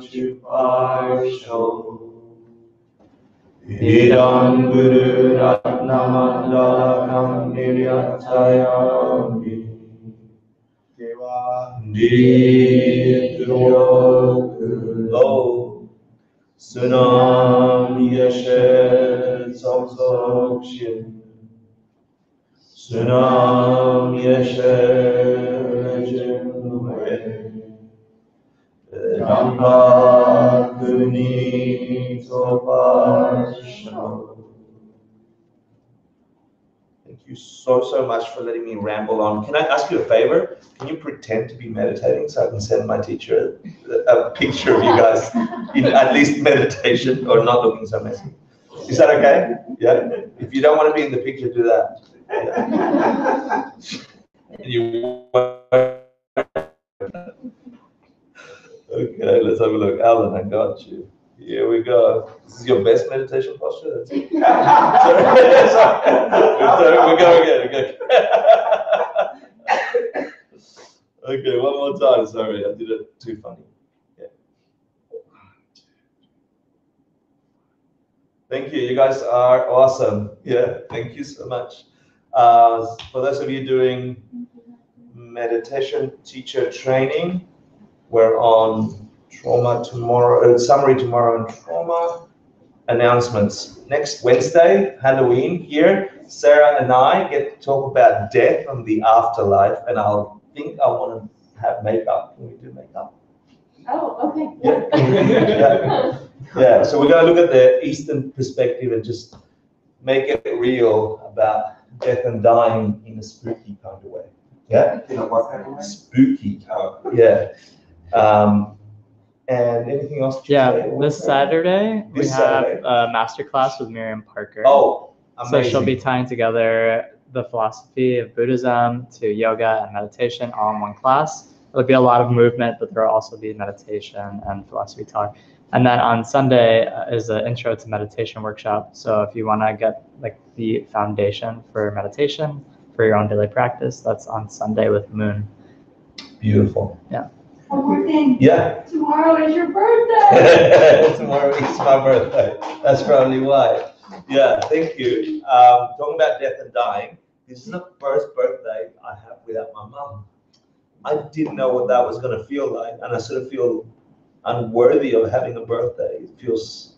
A: Chuparsho Idam Guru Ratnamandakam Niryatayami
B: Deva
A: Didyokulo Sunam Yeshe Tsokshin Sunam Yeshe Lejinwe Rampa Kuni Topashno. Thank you so much for letting me ramble on. Can I ask you a favor? Can you pretend to be meditating so I can send my teacher a picture of you guys in at least meditation, or not looking so messy? Is that okay? Yeah. If you don't want to be in the picture, do that. Yeah. Okay, let's have a look. Alan, I got you. Here we go. This is your best meditation posture? Sorry. We go again. Okay, one more time. Sorry, I did it too funny. Yeah. Thank you. You guys are awesome. Yeah, thank you so much. For those of you doing meditation teacher training, we're on trauma tomorrow, summary tomorrow, and trauma announcements. Next Wednesday, Halloween here, Sarah and I get to talk about death and the afterlife, and I think I want to have makeup. Can we do makeup?
F: Oh, okay.
A: Yeah, so we're going to look at the Eastern perspective and just make it real about death and dying in a spooky kind of way. Yeah?
B: You know what kind of way?
A: Spooky. Yeah. And anything else?
C: Yeah, this Saturday we have a masterclass with Miriam Parker.
A: Oh, amazing.
C: So she'll be tying together the philosophy of Buddhism to yoga and meditation all in one class. There'll be a lot of movement, but there will also be meditation and philosophy talk. And then on Sunday is an intro to meditation workshop. So if you want to get like the foundation for meditation for your own daily practice, that's on Sunday with Moon.
A: Beautiful.
C: Yeah.
G: One more thing.
A: Yeah.
G: Tomorrow is your birthday.
A: Tomorrow is my birthday. That's probably why. Yeah, thank you. Talking about death and dying, this is the first birthday I have without my mum. I didn't know what that was going to feel like, and I sort of feel unworthy of having a birthday. It feels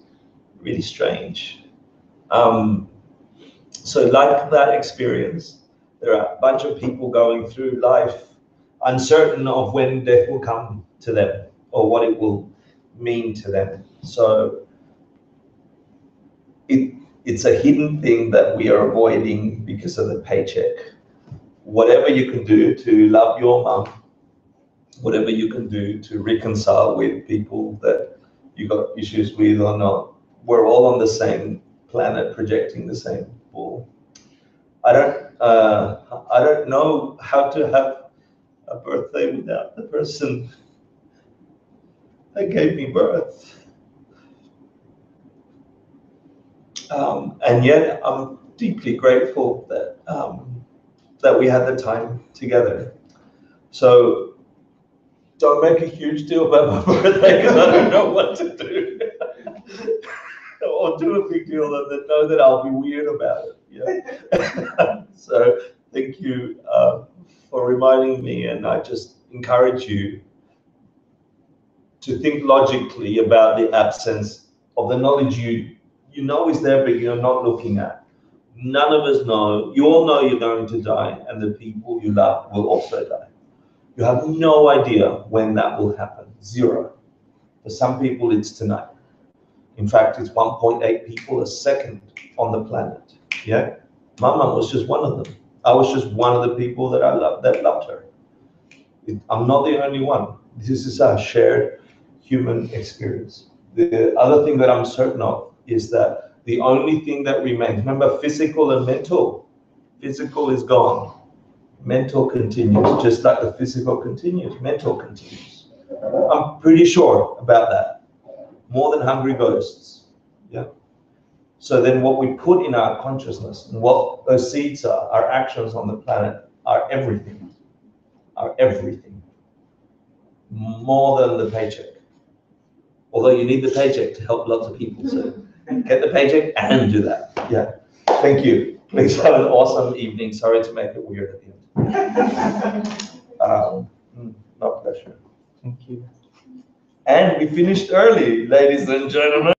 A: really strange. So like that experience, there are a bunch of people going through life uncertain of when death will come to them or what it will mean to them. So it's a hidden thing that we are avoiding because of the paycheck. Whatever you can do to love your mum, whatever you can do to reconcile with people that you got issues with or not, we're all on the same planet projecting the same ball. I don't know how to have a birthday without the person that gave me birth. And yet I'm deeply grateful that that we had the time together. So don't make a huge deal about my birthday because I don't know what to do. Or do a big deal and then know that I'll be weird about it. Yeah. So thank you for reminding me, and I just encourage you to think logically about the absence of the knowledge you know is there, but you're not looking at. None of us know. You all know you're going to die, and the people you love will also die. You have no idea when that will happen. Zero. For some people, it's tonight. In fact, it's 1.8 people a second on the planet. Yeah, my mum was just one of them. I was just one of the people that I loved, that loved her. I'm not the only one. This is a shared human experience. The other thing that I'm certain of is that the only thing that remains, remember physical and mental, physical is gone. Mental continues, just like the physical continues, mental continues. I'm pretty sure about that. More than hungry ghosts. Yeah. So then what we put in our consciousness and what those seeds are, our actions on the planet, are everything. Are everything. More than the paycheck. Although you need the paycheck to help lots of people. So get the paycheck and do that. Yeah. Thank you. Please have an awesome evening. Sorry to make it weird at the end. My pleasure.
C: Thank you.
A: And we finished early, ladies and gentlemen.